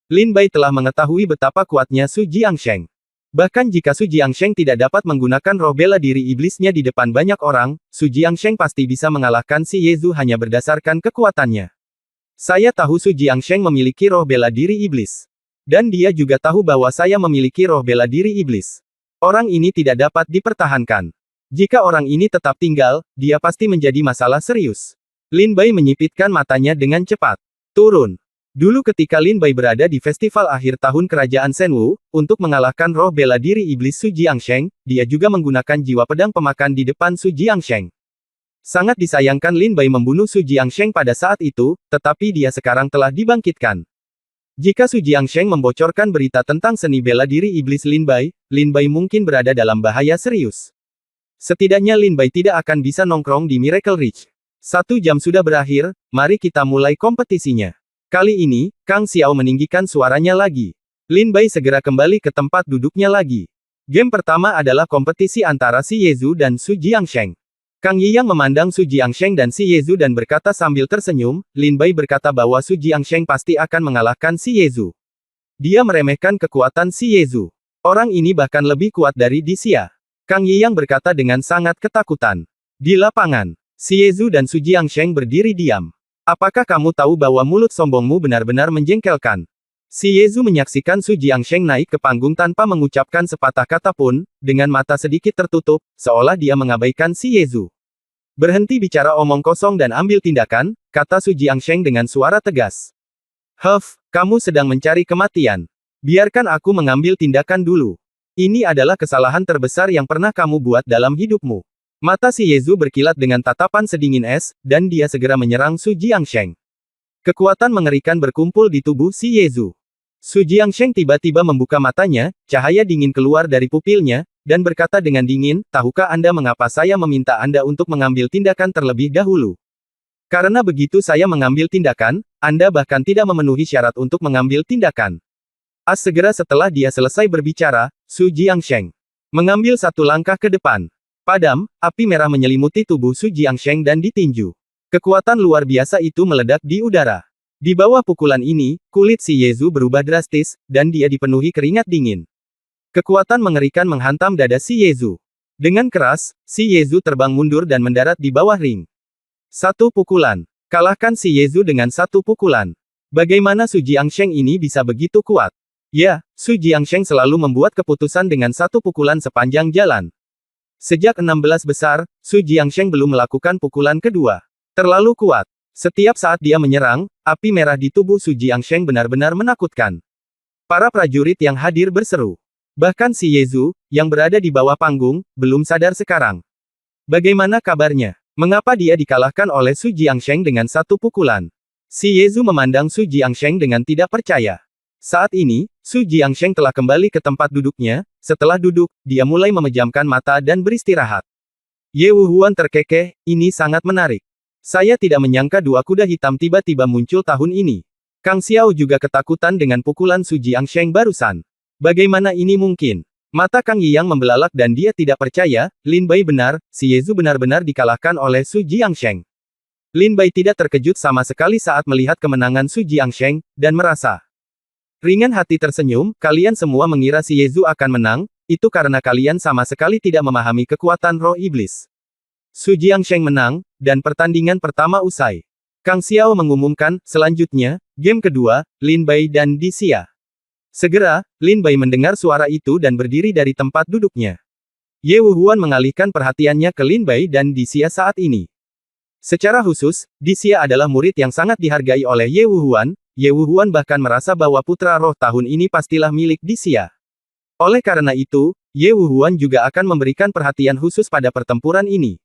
Lin Bai telah mengetahui betapa kuatnya Su Jiangsheng. Bahkan jika Su Jiangsheng tidak dapat menggunakan roh bela diri iblisnya di depan banyak orang, Su Jiangsheng pasti bisa mengalahkan Si Yezu hanya berdasarkan kekuatannya. "Saya tahu Su Jiangsheng memiliki roh bela diri iblis. Dan dia juga tahu bahwa saya memiliki roh bela diri iblis. Orang ini tidak dapat dipertahankan. Jika orang ini tetap tinggal, dia pasti menjadi masalah serius." Lin Bai menyipitkan matanya dengan cepat. "Turun." Dulu ketika Lin Bai berada di festival akhir tahun kerajaan Shenwu, untuk mengalahkan roh bela diri iblis Su Jiangsheng, dia juga menggunakan jiwa pedang pemakan di depan Su Jiangsheng. Sangat disayangkan Lin Bai membunuh Su Jiangsheng pada saat itu, tetapi dia sekarang telah dibangkitkan. Jika Su Jiangsheng membocorkan berita tentang seni bela diri iblis Lin Bai mungkin berada dalam bahaya serius. Setidaknya Lin Bai tidak akan bisa nongkrong di Miracle Ridge. 1 jam sudah berakhir, mari kita mulai kompetisinya. Kali ini, Kang Xiao meninggikan suaranya lagi. Lin Bai segera kembali ke tempat duduknya lagi. Game pertama adalah kompetisi antara Xi Yezu dan Su Jiangsheng. Kang Yiyang memandang Su Jiangsheng dan Xi Yezu dan berkata sambil tersenyum, Lin Bai berkata bahwa Su Jiangsheng pasti akan mengalahkan Xi Yezu. Dia meremehkan kekuatan Xi Yezu. Orang ini bahkan lebih kuat dari Dixia. Kang Yiyang berkata dengan sangat ketakutan. Di lapangan, Xi Yezu dan Su Jiangsheng berdiri diam. Apakah kamu tahu bahwa mulut sombongmu benar-benar menjengkelkan? Xi Yezu menyaksikan Su Jiangsheng naik ke panggung tanpa mengucapkan sepatah kata pun, dengan mata sedikit tertutup, seolah dia mengabaikan Xi Yezu. Berhenti bicara omong kosong dan ambil tindakan, kata Su Jiangsheng dengan suara tegas. Huff, kamu sedang mencari kematian. Biarkan aku mengambil tindakan dulu. Ini adalah kesalahan terbesar yang pernah kamu buat dalam hidupmu. Mata Xi Yezu berkilat dengan tatapan sedingin es, dan dia segera menyerang Su Jiangsheng. Kekuatan mengerikan berkumpul di tubuh Xi Yezu. Su Jiangsheng tiba-tiba membuka matanya, cahaya dingin keluar dari pupilnya, dan berkata dengan dingin, tahukah Anda mengapa saya meminta Anda untuk mengambil tindakan terlebih dahulu? Karena begitu saya mengambil tindakan, Anda bahkan tidak memenuhi syarat untuk mengambil tindakan. Segera setelah dia selesai berbicara, Su Jiangsheng mengambil satu langkah ke depan. Padam, api merah menyelimuti tubuh Su Jiangsheng dan ditinju. Kekuatan luar biasa itu meledak di udara. Di bawah pukulan ini, kulit Xi Yezu berubah drastis, dan dia dipenuhi keringat dingin. Kekuatan mengerikan menghantam dada Xi Yezu. Dengan keras, Xi Yezu terbang mundur dan mendarat di bawah ring. Satu pukulan. Kalahkan Xi Yezu dengan satu pukulan. Bagaimana Su Jiangsheng ini bisa begitu kuat? Ya, Su Jiangsheng selalu membuat keputusan dengan satu pukulan sepanjang jalan. Sejak 16 besar, Su Jiangsheng belum melakukan pukulan kedua. Terlalu kuat. Setiap saat dia menyerang, api merah di tubuh Su Jiangsheng benar-benar menakutkan. Para prajurit yang hadir berseru. Bahkan Xi Yezu, yang berada di bawah panggung, belum sadar sekarang. Bagaimana kabarnya? Mengapa dia dikalahkan oleh Su Jiangsheng dengan satu pukulan? Xi Yezu memandang Su Jiangsheng dengan tidak percaya. Saat ini, Su Jiangsheng telah kembali ke tempat duduknya. Setelah duduk, dia mulai memejamkan mata dan beristirahat. Ye Wuhuan terkekeh, ini sangat menarik. Saya tidak menyangka dua kuda hitam tiba-tiba muncul tahun ini. Kang Xiao juga ketakutan dengan pukulan Su Jiangsheng barusan. Bagaimana ini mungkin? Mata Kang Yiyang membelalak dan dia tidak percaya, Lin Bai benar, Xi Yezu benar-benar dikalahkan oleh Su Jiangsheng. Lin Bai tidak terkejut sama sekali saat melihat kemenangan Su Jiangsheng, dan merasa ringan hati tersenyum, kalian semua mengira Xi Yezu akan menang, itu karena kalian sama sekali tidak memahami kekuatan roh iblis. Su Jiangsheng menang, dan pertandingan pertama usai. Kang Xiao mengumumkan, selanjutnya, game kedua, Lin Bai dan Dixia. Segera, Lin Bai mendengar suara itu dan berdiri dari tempat duduknya. Ye Wuhuan mengalihkan perhatiannya ke Lin Bai dan Dixia saat ini. Secara khusus, Dixia adalah murid yang sangat dihargai oleh Ye Wuhuan. Ye Wuhuan bahkan merasa bahwa putra roh tahun ini pastilah milik Dixia. Oleh karena itu, Ye Wuhuan juga akan memberikan perhatian khusus pada pertempuran ini.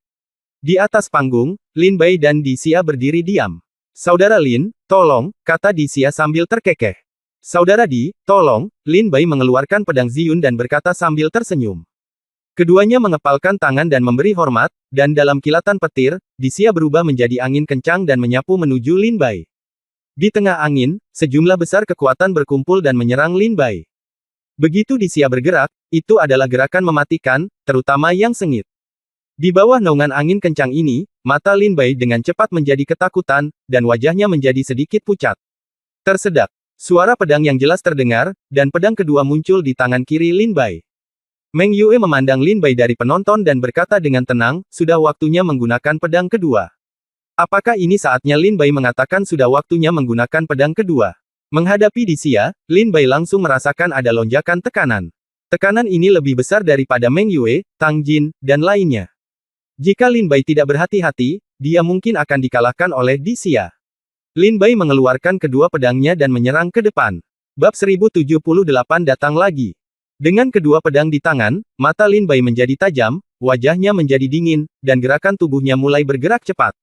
Di atas panggung, Lin Bai dan Dixia berdiri diam. Saudara Lin, tolong, kata Dixia sambil terkekeh. Saudara Di, tolong, Lin Bai mengeluarkan pedang Ziyun dan berkata sambil tersenyum. Keduanya mengepalkan tangan dan memberi hormat, dan dalam kilatan petir, Dixia berubah menjadi angin kencang dan menyapu menuju Lin Bai. Di tengah angin, sejumlah besar kekuatan berkumpul dan menyerang Lin Bai. Begitu Dixia bergerak, itu adalah gerakan mematikan, terutama yang sengit. Di bawah naungan angin kencang ini, mata Lin Bai dengan cepat menjadi ketakutan, dan wajahnya menjadi sedikit pucat. Tersedak. Suara pedang yang jelas terdengar, dan pedang kedua muncul di tangan kiri Lin Bai. Meng Yue memandang Lin Bai dari penonton dan berkata dengan tenang, sudah waktunya menggunakan pedang kedua. Apakah ini saatnya Lin Bai mengatakan sudah waktunya menggunakan pedang kedua? Menghadapi Dixia, Lin Bai langsung merasakan ada lonjakan tekanan. Tekanan ini lebih besar daripada Meng Yue, Tang Jin, dan lainnya. Jika Lin Bai tidak berhati-hati, dia mungkin akan dikalahkan oleh Dixia. Lin Bai mengeluarkan kedua pedangnya dan menyerang ke depan. Bab 1078 datang lagi. Dengan kedua pedang di tangan, mata Lin Bai menjadi tajam, wajahnya menjadi dingin, dan gerakan tubuhnya mulai bergerak cepat.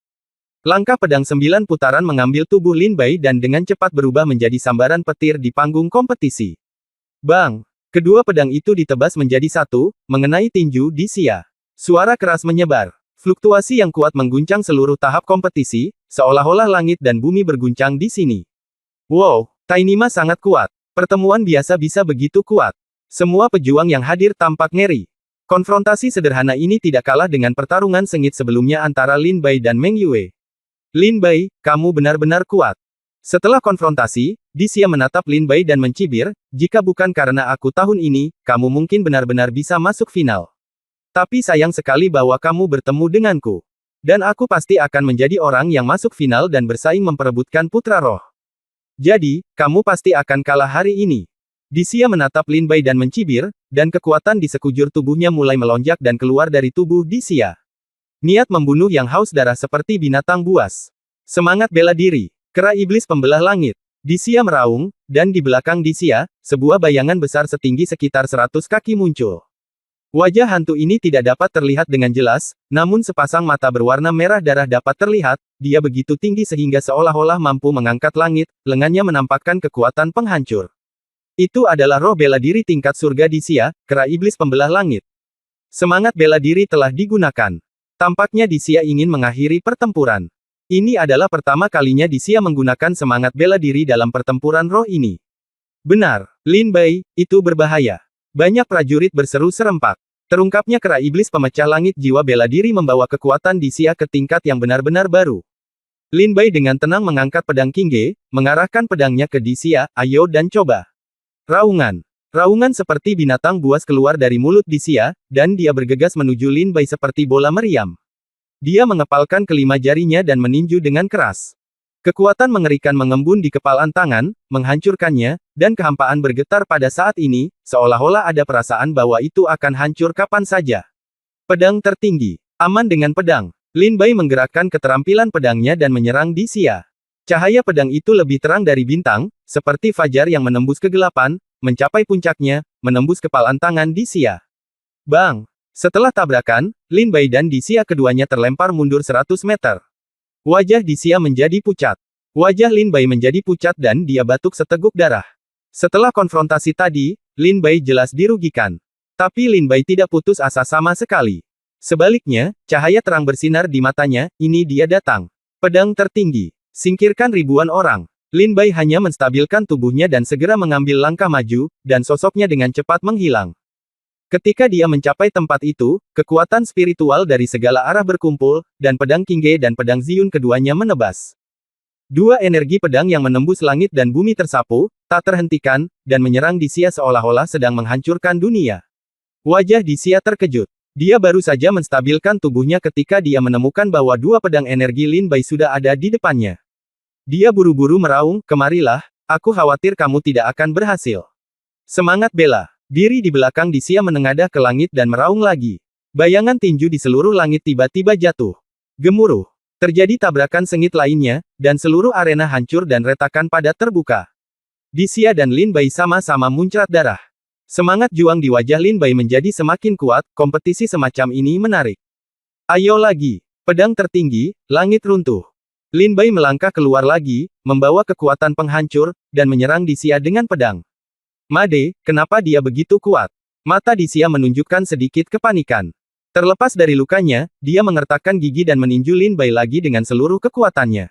Langkah pedang 9 putaran mengambil tubuh Lin Bai dan dengan cepat berubah menjadi sambaran petir di panggung kompetisi. Bang! Kedua pedang itu ditebas menjadi satu, mengenai tinju Dixia. Suara keras menyebar. Fluktuasi yang kuat mengguncang seluruh tahap kompetisi, seolah-olah langit dan bumi berguncang di sini. Wow, Tiny Ma sangat kuat. Pertemuan biasa bisa begitu kuat. Semua pejuang yang hadir tampak ngeri. Konfrontasi sederhana ini tidak kalah dengan pertarungan sengit sebelumnya antara Lin Bai dan Meng Yue. Lin Bai, kamu benar-benar kuat. Setelah konfrontasi, Dixia menatap Lin Bai dan mencibir, jika bukan karena aku tahun ini, kamu mungkin benar-benar bisa masuk final. Tapi sayang sekali bahwa kamu bertemu denganku. Dan aku pasti akan menjadi orang yang masuk final dan bersaing memperebutkan putra roh. Jadi, kamu pasti akan kalah hari ini. Dixia menatap Lin Bai dan mencibir, dan kekuatan di sekujur tubuhnya mulai melonjak dan keluar dari tubuh Dixia. Niat membunuh yang haus darah seperti binatang buas. Semangat bela diri. Kera iblis pembelah langit. Dixia meraung, dan di belakang Dixia, sebuah bayangan besar setinggi sekitar 100 kaki muncul. Wajah hantu ini tidak dapat terlihat dengan jelas, namun sepasang mata berwarna merah darah dapat terlihat, dia begitu tinggi sehingga seolah-olah mampu mengangkat langit, lengannya menampakkan kekuatan penghancur. Itu adalah roh bela diri tingkat surga Dixia, kera iblis pembelah langit. Semangat bela diri telah digunakan. Tampaknya Dixia ingin mengakhiri pertempuran. Ini adalah pertama kalinya Dixia menggunakan semangat bela diri dalam pertempuran roh ini. Benar, Lin Bai, itu berbahaya. Banyak prajurit berseru serempak. Terungkapnya kera iblis pemecah langit jiwa bela diri membawa kekuatan Dixia ke tingkat yang benar-benar baru. Lin Bai dengan tenang mengangkat pedang Qingge, mengarahkan pedangnya ke Dixia, ayo dan coba. Raungan. Raungan seperti binatang buas keluar dari mulut Dixia, dan dia bergegas menuju Lin Bai seperti bola meriam. Dia mengepalkan kelima jarinya dan meninju dengan keras. Kekuatan mengerikan mengembun di kepalan tangan, menghancurkannya, dan kehampaan bergetar pada saat ini, seolah-olah ada perasaan bahwa itu akan hancur kapan saja. Pedang tertinggi. Aman dengan pedang. Lin Bai menggerakkan keterampilan pedangnya dan menyerang Dixia. Cahaya pedang itu lebih terang dari bintang, seperti fajar yang menembus kegelapan, mencapai puncaknya, menembus kepalan tangan Dixia. Bang! Setelah tabrakan, Lin Bai dan Dixia keduanya terlempar mundur 100 meter. Wajah Dixia menjadi pucat. Wajah Lin Bai menjadi pucat dan dia batuk seteguk darah. Setelah konfrontasi tadi, Lin Bai jelas dirugikan. Tapi Lin Bai tidak putus asa sama sekali. Sebaliknya, cahaya terang bersinar di matanya, ini dia datang. Pedang tertinggi. Singkirkan ribuan orang. Lin Bai hanya menstabilkan tubuhnya dan segera mengambil langkah maju, dan sosoknya dengan cepat menghilang. Ketika dia mencapai tempat itu, kekuatan spiritual dari segala arah berkumpul, dan pedang Qingge dan pedang Ziyun keduanya menebas. Dua energi pedang yang menembus langit dan bumi tersapu, tak terhentikan, dan menyerang Dixia seolah-olah sedang menghancurkan dunia. Wajah Dixia terkejut. Dia baru saja menstabilkan tubuhnya ketika dia menemukan bahwa dua pedang energi Lin Bai sudah ada di depannya. Dia buru-buru meraung, kemarilah, aku khawatir kamu tidak akan berhasil. Semangat bela. Diri di belakang Dixia menengadah ke langit dan meraung lagi. Bayangan tinju di seluruh langit tiba-tiba jatuh. Gemuruh. Terjadi tabrakan sengit lainnya, dan seluruh arena hancur dan retakan padat terbuka. Dixia dan Lin Bai sama-sama muncrat darah. Semangat juang di wajah Lin Bai menjadi semakin kuat, kompetisi semacam ini menarik. Ayo lagi. Pedang tertinggi, langit runtuh. Lin Bai melangkah keluar lagi, membawa kekuatan penghancur, dan menyerang Dixia dengan pedang. Made, kenapa dia begitu kuat? Mata Dixia menunjukkan sedikit kepanikan. Terlepas dari lukanya, dia mengertakkan gigi dan meninju Lin Bai lagi dengan seluruh kekuatannya.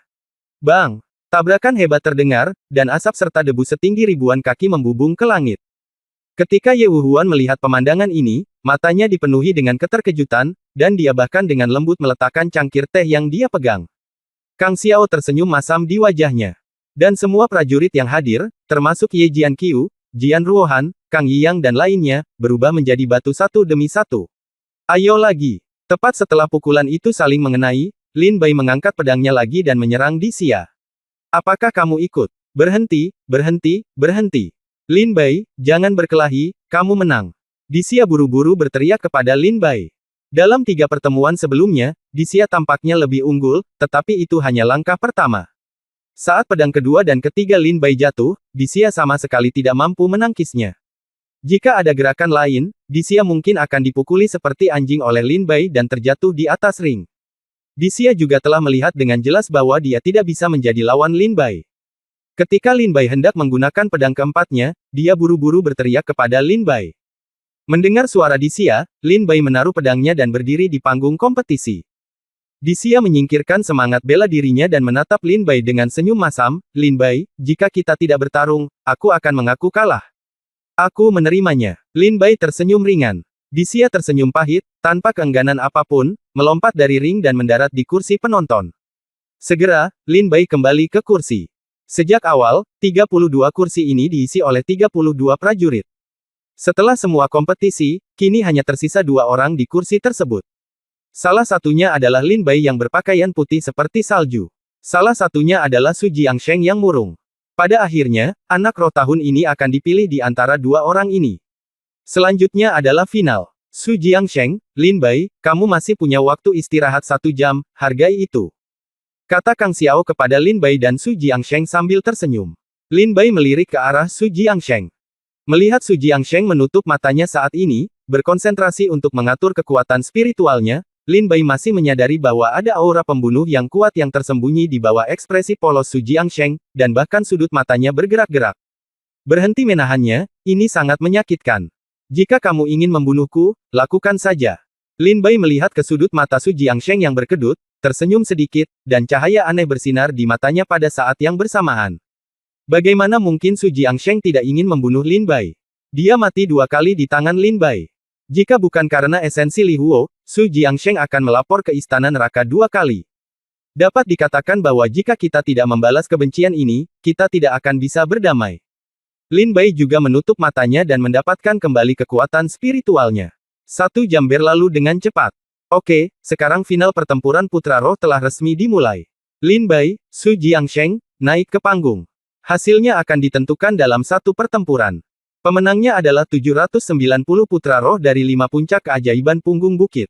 Bang! Tabrakan hebat terdengar, dan asap serta debu setinggi ribuan kaki membubung ke langit. Ketika Ye Wuhuan melihat pemandangan ini, matanya dipenuhi dengan keterkejutan, dan dia bahkan dengan lembut meletakkan cangkir teh yang dia pegang. Kang Xiao tersenyum masam di wajahnya. Dan semua prajurit yang hadir, termasuk Ye Jianqiu, Jian Ruohan, Kang Yiyang dan lainnya, berubah menjadi batu satu demi satu. Ayo lagi. Tepat setelah pukulan itu saling mengenai, Lin Bai mengangkat pedangnya lagi dan menyerang Dixia. Apakah kamu ikut? Berhenti, berhenti, berhenti. Lin Bai, jangan berkelahi, kamu menang. Dixia buru-buru berteriak kepada Lin Bai. Dalam 3 pertemuan sebelumnya, Dixia tampaknya lebih unggul, tetapi itu hanya langkah pertama. Saat pedang kedua dan ketiga Lin Bai jatuh, Dixia sama sekali tidak mampu menangkisnya. Jika ada gerakan lain, Dixia mungkin akan dipukuli seperti anjing oleh Lin Bai dan terjatuh di atas ring. Dixia juga telah melihat dengan jelas bahwa dia tidak bisa menjadi lawan Lin Bai. Ketika Lin Bai hendak menggunakan pedang keempatnya, dia buru-buru berteriak kepada Lin Bai. Mendengar suara Dixia, Lin Bai menaruh pedangnya dan berdiri di panggung kompetisi. Xia menyingkirkan semangat bela dirinya dan menatap Lin Bai dengan senyum masam. Lin Bai, jika kita tidak bertarung, aku akan mengaku kalah. Aku menerimanya. Lin Bai tersenyum ringan. Xia tersenyum pahit, tanpa keengganan apapun, melompat dari ring dan mendarat di kursi penonton. Segera, Lin Bai kembali ke kursi. Sejak awal, 32 kursi ini diisi oleh 32 prajurit. Setelah semua kompetisi, kini hanya tersisa 2 orang di kursi tersebut. Salah satunya adalah Lin Bai yang berpakaian putih seperti salju. Salah satunya adalah Su Jiangsheng yang murung. Pada akhirnya, anak roh tahun ini akan dipilih di antara 2 orang ini. Selanjutnya adalah final. Su Jiangsheng, Lin Bai, kamu masih punya waktu istirahat 1 jam, hargai itu. Kata Kang Xiao kepada Lin Bai dan Su Jiangsheng sambil tersenyum. Lin Bai melirik ke arah Su Jiangsheng. Melihat Su Jiangsheng menutup matanya saat ini, berkonsentrasi untuk mengatur kekuatan spiritualnya, Lin Bai masih menyadari bahwa ada aura pembunuh yang kuat yang tersembunyi di bawah ekspresi polos Su Jiangsheng, dan bahkan sudut matanya bergerak-gerak. Berhenti menahannya, ini sangat menyakitkan. Jika kamu ingin membunuhku, lakukan saja. Lin Bai melihat ke sudut mata Su Jiangsheng yang berkedut, tersenyum sedikit, dan cahaya aneh bersinar di matanya pada saat yang bersamaan. Bagaimana mungkin Su Jiangsheng tidak ingin membunuh Lin Bai? Dia mati 2 kali di tangan Lin Bai. Jika bukan karena esensi Li Huo, Su Jiangsheng akan melapor ke Istana Neraka 2 kali. Dapat dikatakan bahwa jika kita tidak membalas kebencian ini, kita tidak akan bisa berdamai. Lin Bai juga menutup matanya dan mendapatkan kembali kekuatan spiritualnya. 1 jam berlalu dengan cepat. Oke, sekarang final pertempuran Putra Roh telah resmi dimulai. Lin Bai, Su Jiangsheng, naik ke panggung. Hasilnya akan ditentukan dalam 1 pertempuran. Pemenangnya adalah 790 putra roh dari 5 puncak keajaiban punggung bukit.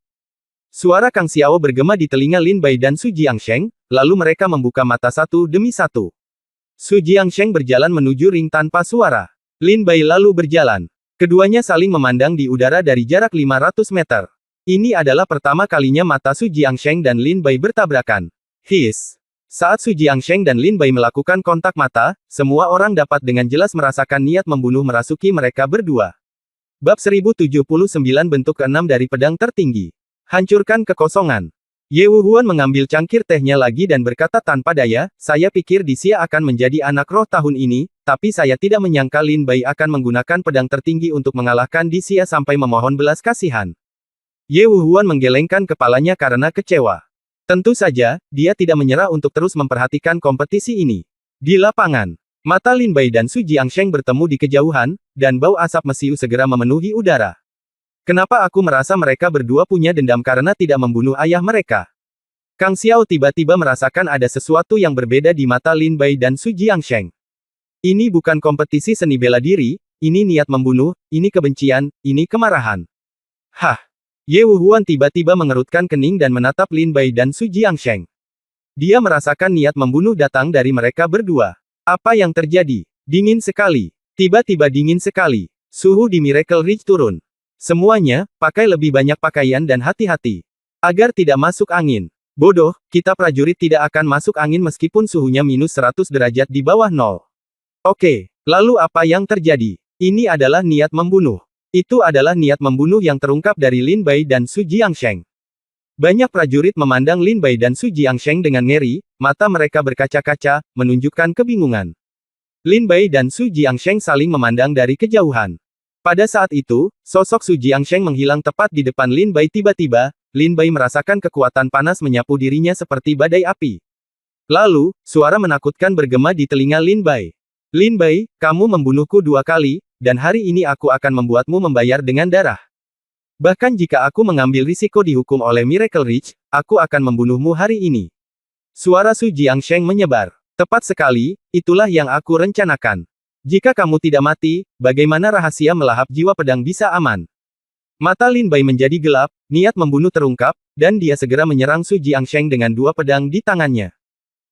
Suara Kang Xiao bergema di telinga Lin Bai dan Su Jiangsheng, lalu mereka membuka mata satu demi satu. Su Jiangsheng berjalan menuju ring tanpa suara. Lin Bai lalu berjalan. Keduanya saling memandang di udara dari jarak 500 meter. Ini adalah pertama kalinya mata Su Jiangsheng dan Lin Bai bertabrakan. His. Saat Su Jiangsheng dan Lin Bai melakukan kontak mata, semua orang dapat dengan jelas merasakan niat membunuh merasuki mereka berdua. Bab 1079 bentuk ke-6 dari pedang tertinggi. Hancurkan kekosongan. Ye Wuhuan mengambil cangkir tehnya lagi dan berkata tanpa daya, saya pikir Xia akan menjadi anak roh tahun ini, tapi saya tidak menyangka Lin Bai akan menggunakan pedang tertinggi untuk mengalahkan Xia sampai memohon belas kasihan. Ye Wuhuan menggelengkan kepalanya karena kecewa. Tentu saja, dia tidak menyerah untuk terus memperhatikan kompetisi ini. Di lapangan, mata Lin Bai dan Su Jiangsheng bertemu di kejauhan, dan bau asap mesiu segera memenuhi udara. Kenapa aku merasa mereka berdua punya dendam karena tidak membunuh ayah mereka? Kang Xiao tiba-tiba merasakan ada sesuatu yang berbeda di mata Lin Bai dan Su Jiangsheng. Ini bukan kompetisi seni bela diri, ini niat membunuh, ini kebencian, ini kemarahan. Hah! Ye Wuhuan tiba-tiba mengerutkan kening dan menatap Lin Bai dan Su Jiangsheng. Dia merasakan niat membunuh datang dari mereka berdua. Apa yang terjadi? Dingin sekali. Tiba-tiba dingin sekali. Suhu di Miracle Ridge turun. Semuanya, pakai lebih banyak pakaian dan hati-hati. Agar tidak masuk angin. Bodoh, kita prajurit tidak akan masuk angin meskipun suhunya minus 100 derajat di bawah nol. Oke, lalu apa yang terjadi? Ini adalah niat membunuh. Itu adalah niat membunuh yang terungkap dari Lin Bai dan Su Jiangsheng. Banyak prajurit memandang Lin Bai dan Su Jiangsheng dengan ngeri, mata mereka berkaca-kaca, menunjukkan kebingungan. Lin Bai dan Su Jiangsheng saling memandang dari kejauhan. Pada saat itu, sosok Su Jiangsheng menghilang tepat di depan Lin Bai tiba-tiba, Lin Bai merasakan kekuatan panas menyapu dirinya seperti badai api. Lalu, suara menakutkan bergema di telinga Lin Bai. Lin Bai, kamu membunuhku 2 kali, dan hari ini aku akan membuatmu membayar dengan darah. Bahkan jika aku mengambil risiko dihukum oleh Miracle Ridge, aku akan membunuhmu hari ini. Suara Su Jiangsheng menyebar. Tepat sekali, itulah yang aku rencanakan. Jika kamu tidak mati, bagaimana rahasia melahap jiwa pedang bisa aman? Mata Lin Bai menjadi gelap, niat membunuh terungkap, dan dia segera menyerang Su Jiangsheng dengan 2 pedang di tangannya.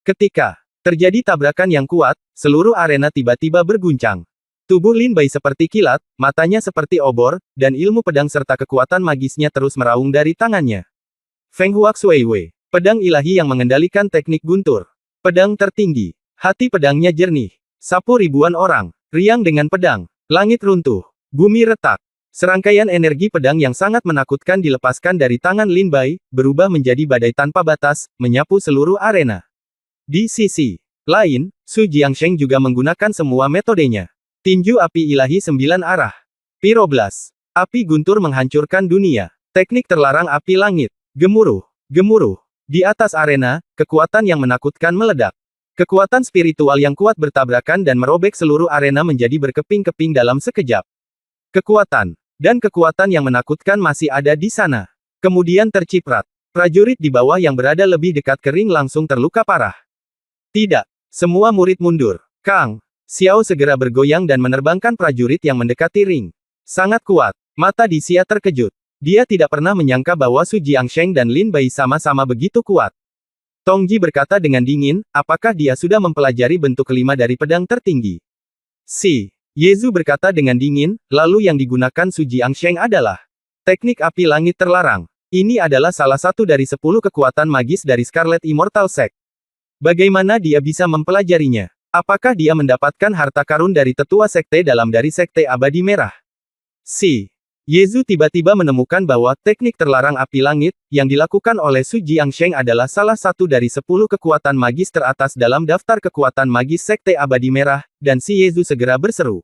Ketika terjadi tabrakan yang kuat, seluruh arena tiba-tiba berguncang. Tubuh Lin Bai seperti kilat, matanya seperti obor, dan ilmu pedang serta kekuatan magisnya terus meraung dari tangannya. Feng Huak Suiwei, pedang ilahi yang mengendalikan teknik guntur. Pedang tertinggi. Hati pedangnya jernih. Sapu ribuan orang. Riang dengan pedang. Langit runtuh. Bumi retak. Serangkaian energi pedang yang sangat menakutkan dilepaskan dari tangan Lin Bai, berubah menjadi badai tanpa batas, menyapu seluruh arena. Di sisi lain, Su Jiangsheng juga menggunakan semua metodenya. Tinju api ilahi 9 arah. Pyroblas. Api guntur menghancurkan dunia. Teknik terlarang api langit. Gemuruh. Gemuruh. Di atas arena, kekuatan yang menakutkan meledak. Kekuatan spiritual yang kuat bertabrakan dan merobek seluruh arena menjadi berkeping-keping dalam sekejap. Kekuatan dan kekuatan yang menakutkan masih ada di sana. Kemudian terciprat. Prajurit di bawah yang berada lebih dekat ke ring langsung terluka parah. Tidak. Semua murid mundur. Kang Xiao segera bergoyang dan menerbangkan prajurit yang mendekati ring. Sangat kuat. Mata di Xia terkejut. Dia tidak pernah menyangka bahwa Su Jiangsheng dan Lin Bai sama-sama begitu kuat. Tongji berkata dengan dingin, apakah dia sudah mempelajari bentuk kelima dari pedang tertinggi? Si Yezu berkata dengan dingin, lalu yang digunakan Su Jiangsheng adalah teknik api langit terlarang. Ini adalah salah satu dari 10 kekuatan magis dari Scarlet Immortal Sect. Bagaimana dia bisa mempelajarinya? Apakah dia mendapatkan harta karun dari tetua sekte dalam dari Sekte Abadi Merah? Si Yezu tiba-tiba menemukan bahwa teknik terlarang api langit, yang dilakukan oleh Su Jiangsheng adalah salah satu dari 10 kekuatan magis teratas dalam daftar kekuatan magis Sekte Abadi Merah, dan si Yezu segera berseru.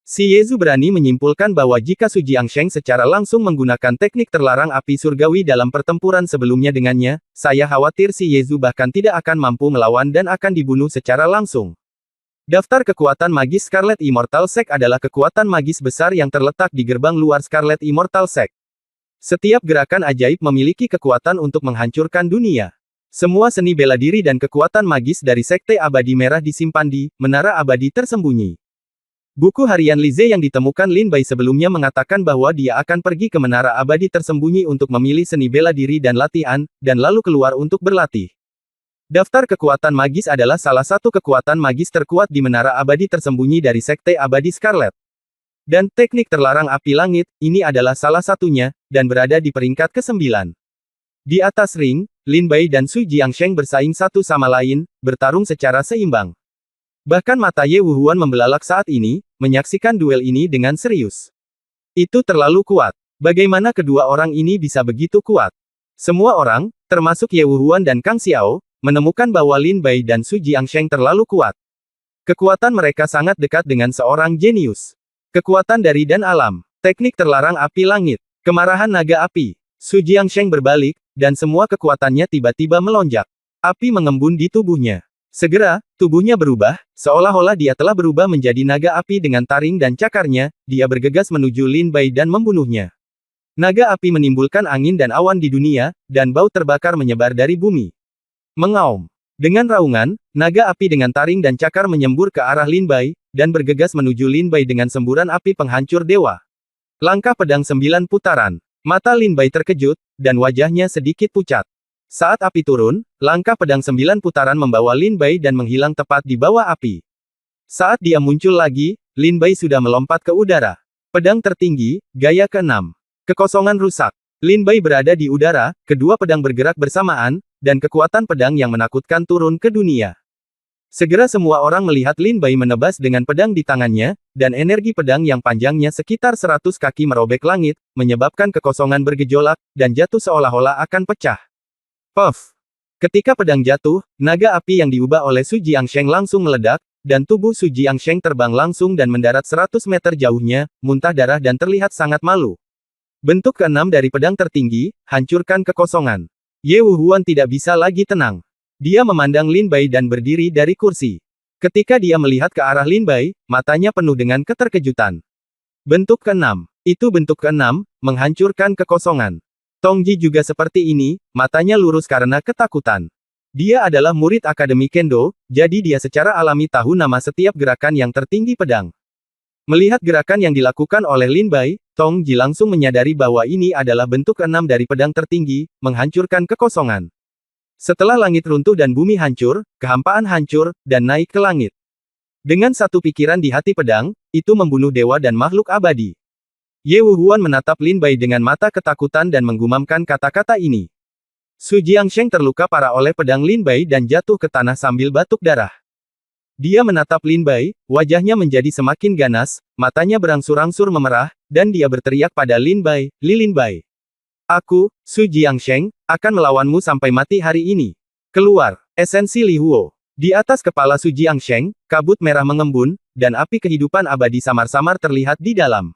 Si Yezu berani menyimpulkan bahwa jika Su Jiangsheng secara langsung menggunakan teknik terlarang api surgawi dalam pertempuran sebelumnya dengannya, saya khawatir si Yezu bahkan tidak akan mampu melawan dan akan dibunuh secara langsung. Daftar kekuatan magis Scarlet Immortal Sect adalah kekuatan magis besar yang terletak di gerbang luar Scarlet Immortal Sect. Setiap gerakan ajaib memiliki kekuatan untuk menghancurkan dunia. Semua seni bela diri dan kekuatan magis dari Sekte Abadi Merah disimpan di Menara Abadi Tersembunyi. Buku harian Lize yang ditemukan Lin Bai sebelumnya mengatakan bahwa dia akan pergi ke Menara Abadi Tersembunyi untuk memilih seni bela diri dan latihan, dan lalu keluar untuk berlatih. Daftar kekuatan magis adalah salah satu kekuatan magis terkuat di Menara Abadi Tersembunyi dari Sekte Abadi Scarlet. Dan teknik terlarang api langit, ini adalah salah satunya, dan berada di peringkat ke-9. Di atas ring, Lin Bai dan Su Jiangsheng bersaing satu sama lain, bertarung secara seimbang. Bahkan mata Ye Wuhuan membelalak saat ini, menyaksikan duel ini dengan serius. Itu terlalu kuat. Bagaimana kedua orang ini bisa begitu kuat? Semua orang, termasuk Ye Wuhuan dan Kang Xiao, menemukan bahwa Lin Bai dan Su Jiangsheng terlalu kuat. Kekuatan mereka sangat dekat dengan seorang jenius. Kekuatan dari dan alam. Teknik terlarang api langit. Kemarahan naga api. Su Jiangsheng berbalik, dan semua kekuatannya tiba-tiba melonjak. Api mengembun di tubuhnya. Segera, tubuhnya berubah, seolah-olah dia telah berubah menjadi naga api dengan taring dan cakarnya, dia bergegas menuju Lin Bai dan membunuhnya. Naga api menimbulkan angin dan awan di dunia, dan bau terbakar menyebar dari bumi. Mengaum. Dengan raungan, naga api dengan taring dan cakar menyembur ke arah Lin Bai, dan bergegas menuju Lin Bai dengan semburan api penghancur dewa. Langkah pedang 9 putaran. Mata Lin Bai terkejut, dan wajahnya sedikit pucat. Saat api turun, langkah pedang 9 putaran membawa Lin Bai dan menghilang tepat di bawah api. Saat dia muncul lagi, Lin Bai sudah melompat ke udara. Pedang tertinggi, gaya ke-6. Kekosongan rusak. Lin Bai berada di udara, kedua pedang bergerak bersamaan, dan kekuatan pedang yang menakutkan turun ke dunia. Segera semua orang melihat Lin Bai menebas dengan pedang di tangannya, dan energi pedang yang panjangnya sekitar 100 kaki merobek langit, menyebabkan kekosongan bergejolak, dan jatuh seolah-olah akan pecah. Puff! Ketika pedang jatuh, naga api yang diubah oleh Su Jiangsheng langsung meledak, dan tubuh Su Jiangsheng terbang langsung dan mendarat 100 meter jauhnya, muntah darah dan terlihat sangat malu. Bentuk ke-6 dari pedang tertinggi, hancurkan kekosongan. Ye Wuhuan tidak bisa lagi tenang. Dia memandang Lin Bai dan berdiri dari kursi. Ketika dia melihat ke arah Lin Bai, matanya penuh dengan keterkejutan. Bentuk ke-6. Itu bentuk ke-6, menghancurkan kekosongan. Tongji juga seperti ini, matanya lurus karena ketakutan. Dia adalah murid Akademi Kendo, jadi dia secara alami tahu nama setiap gerakan yang tertinggi pedang. Melihat gerakan yang dilakukan oleh Lin Bai, Tongji langsung menyadari bahwa ini adalah bentuk ke-6 dari pedang tertinggi, menghancurkan kekosongan. Setelah langit runtuh dan bumi hancur, kehampaan hancur, dan naik ke langit. Dengan satu pikiran di hati pedang, itu membunuh dewa dan makhluk abadi. Ye Wuhuan menatap Lin Bai dengan mata ketakutan dan menggumamkan kata-kata ini. Su Jiangsheng terluka parah oleh pedang Lin Bai dan jatuh ke tanah sambil batuk darah. Dia menatap Lin Bai, wajahnya menjadi semakin ganas, matanya berangsur-angsur memerah, dan dia berteriak pada Lin Bai, Lin Bai. Aku, Su Jiangsheng, akan melawanmu sampai mati hari ini. Keluar, esensi Li Huo. Di atas kepala Su Jiangsheng, kabut merah mengembun, dan api kehidupan abadi samar-samar terlihat di dalam.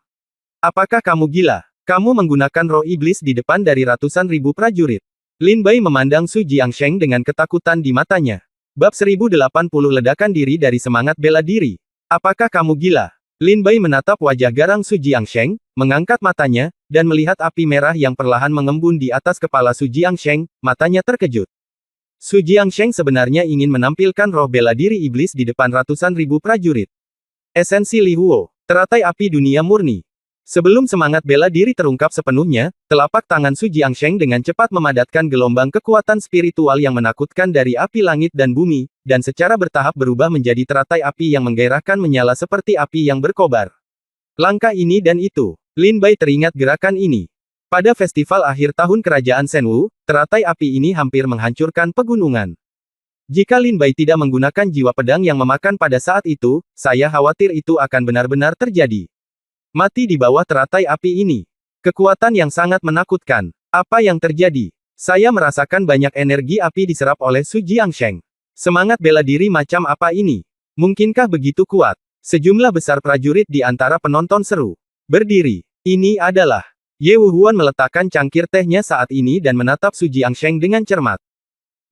Apakah kamu gila? Kamu menggunakan roh iblis di depan dari ratusan ribu prajurit. Lin Bai memandang Su Jiangsheng dengan ketakutan di matanya. Bab 1080 ledakan diri dari semangat bela diri. Apakah kamu gila? Lin Bai menatap wajah garang Su Jiangsheng, mengangkat matanya, dan melihat api merah yang perlahan mengembun di atas kepala Su Jiangsheng, matanya terkejut. Su Jiangsheng sebenarnya ingin menampilkan roh bela diri iblis di depan ratusan ribu prajurit. Esensi Li Huo, teratai api dunia murni. Sebelum semangat bela diri terungkap sepenuhnya, telapak tangan Su Jiangsheng dengan cepat memadatkan gelombang kekuatan spiritual yang menakutkan dari api langit dan bumi, dan secara bertahap berubah menjadi teratai api yang menggairahkan menyala seperti api yang berkobar. Langkah ini dan itu, Lin Bai teringat gerakan ini. Pada festival akhir tahun kerajaan Shenwu, teratai api ini hampir menghancurkan pegunungan. Jika Lin Bai tidak menggunakan jiwa pedang yang memakan pada saat itu, saya khawatir itu akan benar-benar terjadi. Mati di bawah teratai api ini. Kekuatan yang sangat menakutkan. Apa yang terjadi? Saya merasakan banyak energi api diserap oleh Su Jiangsheng. Semangat bela diri macam apa ini? Mungkinkah begitu kuat? Sejumlah besar prajurit di antara penonton seru. Berdiri. Ini adalah. Ye Wuhuan meletakkan cangkir tehnya saat ini dan menatap Su Jiangsheng dengan cermat.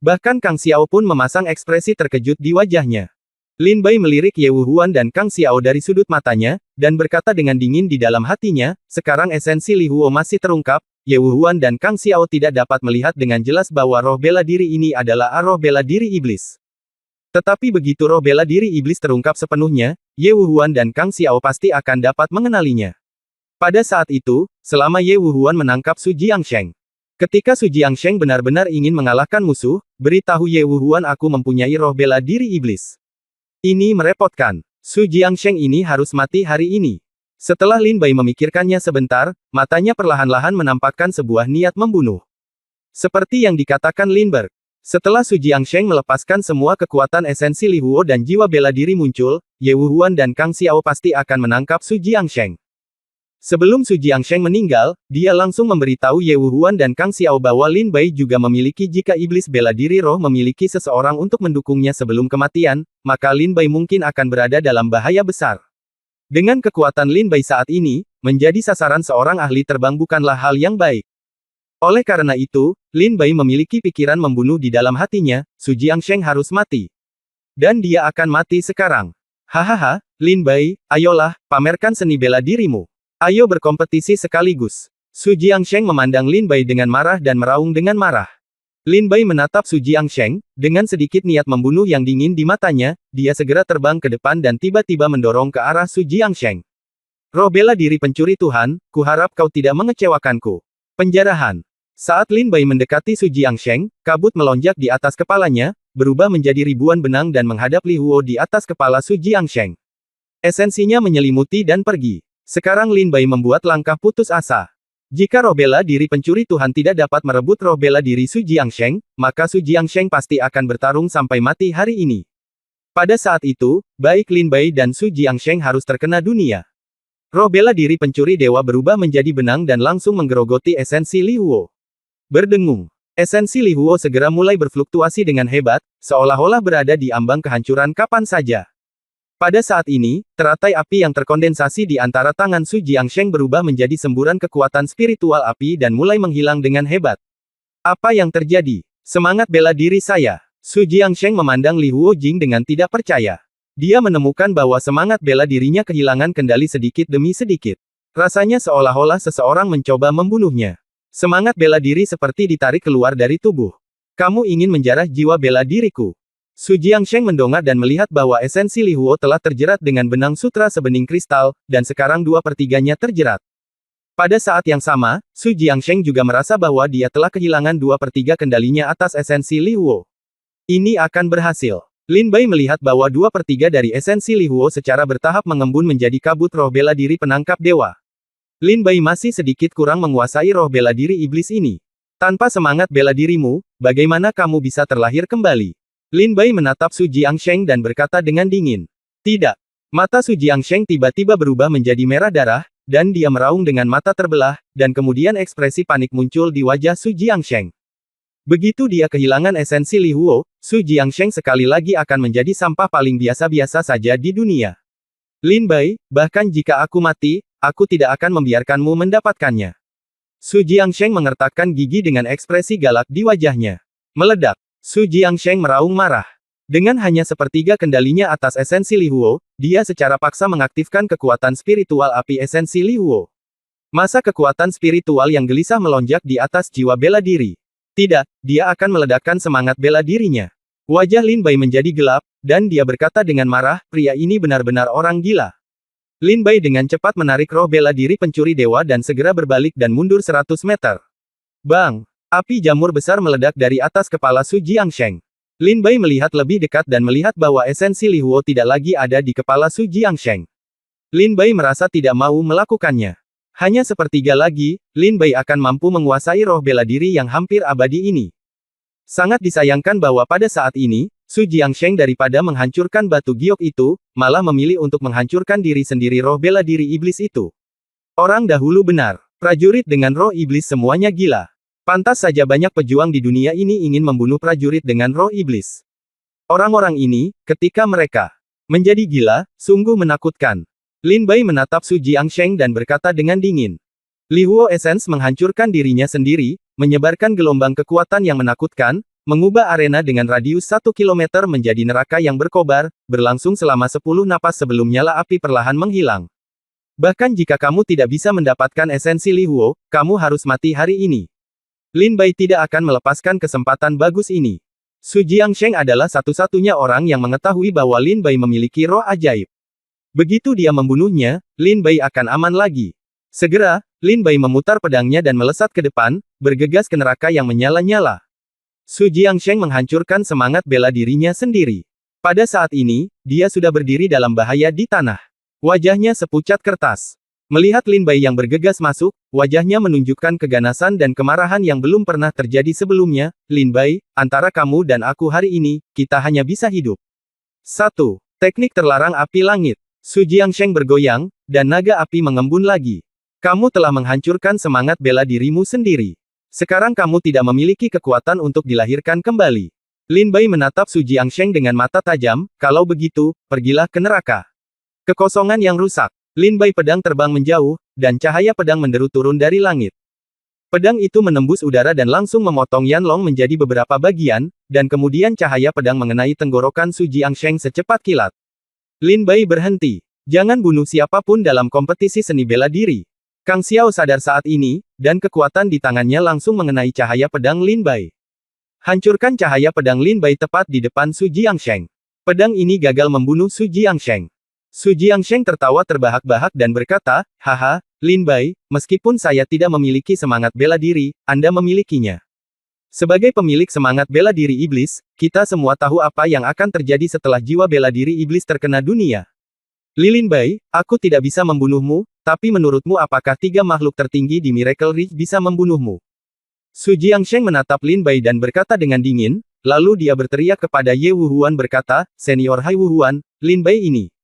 Bahkan Kang Xiao pun memasang ekspresi terkejut di wajahnya. Lin Bai melirik Ye Wuhuan dan Kang Xiao dari sudut matanya, dan berkata dengan dingin di dalam hatinya, sekarang esensi Li Huo masih terungkap, Ye Wuhuan dan Kang Xiao tidak dapat melihat dengan jelas bahwa roh bela diri ini adalah roh bela diri iblis. Tetapi begitu roh bela diri iblis terungkap sepenuhnya, Ye Wuhuan dan Kang Xiao pasti akan dapat mengenalinya. Pada saat itu, selama Ye Wuhuan menangkap Su Jiangsheng. Ketika Su Jiangsheng benar-benar ingin mengalahkan musuh, beritahu Ye Wuhuan aku mempunyai roh bela diri iblis. Ini merepotkan. Su Jiangsheng ini harus mati hari ini. Setelah Lin Bai memikirkannya sebentar, matanya perlahan-lahan menampakkan sebuah niat membunuh. Seperti yang dikatakan Lindbergh. Setelah Su Jiangsheng melepaskan semua kekuatan esensi Li Huo dan jiwa bela diri muncul, Ye Wuhuan dan Kang Xiao pasti akan menangkap Su Jiangsheng. Sebelum Su Jiangsheng meninggal, dia langsung memberitahu Ye Wuhuan dan Kang Xiao bahwa Lin Bai juga memiliki jika iblis bela diri roh memiliki seseorang untuk mendukungnya sebelum kematian, maka Lin Bai mungkin akan berada dalam bahaya besar. Dengan kekuatan Lin Bai saat ini, menjadi sasaran seorang ahli terbang bukanlah hal yang baik. Oleh karena itu, Lin Bai memiliki pikiran membunuh di dalam hatinya, Su Jiangsheng harus mati. Dan dia akan mati sekarang. Hahaha, Lin Bai, ayolah, pamerkan seni bela dirimu. Ayo berkompetisi sekaligus. Su Jiangsheng memandang Lin Bai dengan marah dan meraung dengan marah. Lin Bai menatap Su Jiangsheng, dengan sedikit niat membunuh yang dingin di matanya, dia segera terbang ke depan dan tiba-tiba mendorong ke arah Su Jiangsheng. Roh bela diri pencuri Tuhan, kuharap kau tidak mengecewakanku. Penjarahan. Saat Lin Bai mendekati Su Jiangsheng, kabut melonjak di atas kepalanya, berubah menjadi ribuan benang dan menghadap Li Huo di atas kepala Su Jiangsheng. Esensinya menyelimuti dan pergi. Sekarang Lin Bai membuat langkah putus asa. Jika roh bela diri pencuri Tuhan tidak dapat merebut roh bela diri Su Jiangsheng, maka Su Jiangsheng pasti akan bertarung sampai mati hari ini. Pada saat itu, baik Lin Bai dan Su Jiangsheng harus terkena dunia. Roh bela diri pencuri dewa berubah menjadi benang dan langsung menggerogoti esensi Li Huo. Berdengung. Esensi Li Huo segera mulai berfluktuasi dengan hebat, seolah-olah berada di ambang kehancuran kapan saja. Pada saat ini, teratai api yang terkondensasi di antara tangan Su Jiangsheng berubah menjadi semburan kekuatan spiritual api dan mulai menghilang dengan hebat. Apa yang terjadi? Semangat bela diri saya. Su Jiangsheng memandang Li Huo Jing dengan tidak percaya. Dia menemukan bahwa semangat bela dirinya kehilangan kendali sedikit demi sedikit. Rasanya seolah-olah seseorang mencoba membunuhnya. Semangat bela diri seperti ditarik keluar dari tubuh. Kamu ingin menjarah jiwa bela diriku. Su Jiangsheng mendongak dan melihat bahwa esensi Li Huo telah terjerat dengan benang sutra sebening kristal, dan sekarang 2/3-nya terjerat. Pada saat yang sama, Su Jiangsheng juga merasa bahwa dia telah kehilangan 2/3 kendalinya atas esensi Li Huo. Ini akan berhasil. Lin Bai melihat bahwa 2/3 dari esensi Li Huo secara bertahap mengembun menjadi kabut roh bela diri penangkap dewa. Lin Bai masih sedikit kurang menguasai roh bela diri iblis ini. Tanpa semangat bela dirimu, bagaimana kamu bisa terlahir kembali? Lin Bai menatap Su Jiangsheng dan berkata dengan dingin. Tidak. Mata Su Jiangsheng tiba-tiba berubah menjadi merah darah, dan dia meraung dengan mata terbelah, dan kemudian ekspresi panik muncul di wajah Su Jiangsheng. Begitu dia kehilangan esensi Li Huo, Su Jiangsheng sekali lagi akan menjadi sampah paling biasa-biasa saja di dunia. Lin Bai, bahkan jika aku mati, aku tidak akan membiarkanmu mendapatkannya. Su Jiangsheng mengertakkan gigi dengan ekspresi galak di wajahnya. Meledak. Su Jiangsheng meraung marah. Dengan hanya sepertiga kendalinya atas esensi Li Huo, dia secara paksa mengaktifkan kekuatan spiritual api esensi Li Huo. Masa kekuatan spiritual yang gelisah melonjak di atas jiwa bela diri. Tidak, dia akan meledakkan semangat bela dirinya. Wajah Lin Bai menjadi gelap, dan dia berkata dengan marah, pria ini benar-benar orang gila. Lin Bai dengan cepat menarik roh bela diri pencuri dewa dan segera berbalik dan mundur 100 meter. Bang! Api jamur besar meledak dari atas kepala Su Jiangsheng. Lin Bai melihat lebih dekat dan melihat bahwa esensi Li Huo tidak lagi ada di kepala Su Jiangsheng. Lin Bai merasa tidak mau melakukannya. Hanya sepertiga lagi, Lin Bai akan mampu menguasai roh bela diri yang hampir abadi ini. Sangat disayangkan bahwa pada saat ini, Su Jiangsheng daripada menghancurkan batu giok itu, malah memilih untuk menghancurkan diri sendiri roh bela diri iblis itu. Orang dahulu benar, prajurit dengan roh iblis semuanya gila. Pantas saja banyak pejuang di dunia ini ingin membunuh prajurit dengan roh iblis. Orang-orang ini, ketika mereka menjadi gila, sungguh menakutkan. Lin Bai menatap Su Jiangsheng dan berkata dengan dingin. Li Huo Essence menghancurkan dirinya sendiri, menyebarkan gelombang kekuatan yang menakutkan, mengubah arena dengan radius 1 km menjadi neraka yang berkobar, berlangsung selama 10 napas sebelum nyala api perlahan menghilang. Bahkan jika kamu tidak bisa mendapatkan esensi Li Huo, kamu harus mati hari ini. Lin Bai tidak akan melepaskan kesempatan bagus ini. Su Jiangsheng adalah satu-satunya orang yang mengetahui bahwa Lin Bai memiliki roh ajaib. Begitu dia membunuhnya, Lin Bai akan aman lagi. Segera, Lin Bai memutar pedangnya dan melesat ke depan, bergegas ke neraka yang menyala-nyala. Su Jiangsheng menghancurkan semangat bela dirinya sendiri. Pada saat ini, dia sudah berdiri dalam bahaya di tanah. Wajahnya sepucat kertas. Melihat Lin Bai yang bergegas masuk, wajahnya menunjukkan keganasan dan kemarahan yang belum pernah terjadi sebelumnya. Lin Bai, antara kamu dan aku hari ini, kita hanya bisa hidup. 1. Teknik terlarang api langit. Su Jiangsheng bergoyang, dan naga api mengembun lagi. Kamu telah menghancurkan semangat bela dirimu sendiri. Sekarang kamu tidak memiliki kekuatan untuk dilahirkan kembali. Lin Bai menatap Su Jiangsheng dengan mata tajam, kalau begitu, pergilah ke neraka. Kekosongan yang rusak. Lin Bai pedang terbang menjauh, dan cahaya pedang menderu turun dari langit. Pedang itu menembus udara dan langsung memotong Yan Long menjadi beberapa bagian, dan kemudian cahaya pedang mengenai tenggorokan Su Jiangsheng secepat kilat. Lin Bai berhenti. Jangan bunuh siapapun dalam kompetisi seni bela diri. Kang Xiao sadar saat ini, dan kekuatan di tangannya langsung mengenai cahaya pedang Lin Bai. Hancurkan cahaya pedang Lin Bai tepat di depan Su Jiangsheng. Pedang ini gagal membunuh Su Jiangsheng. Su Jiangsheng tertawa terbahak-bahak dan berkata, haha, Lin Bai, meskipun saya tidak memiliki semangat bela diri, Anda memilikinya. Sebagai pemilik semangat bela diri iblis, kita semua tahu apa yang akan terjadi setelah jiwa bela diri iblis terkena dunia. Lin Bai, aku tidak bisa membunuhmu, tapi menurutmu apakah 3 makhluk tertinggi di Miracle Ridge bisa membunuhmu? Su Jiangsheng menatap Lin Bai dan berkata dengan dingin, lalu dia berteriak kepada Ye Wuhuan berkata, Senior Hai Wuhuan, Lin Bai ini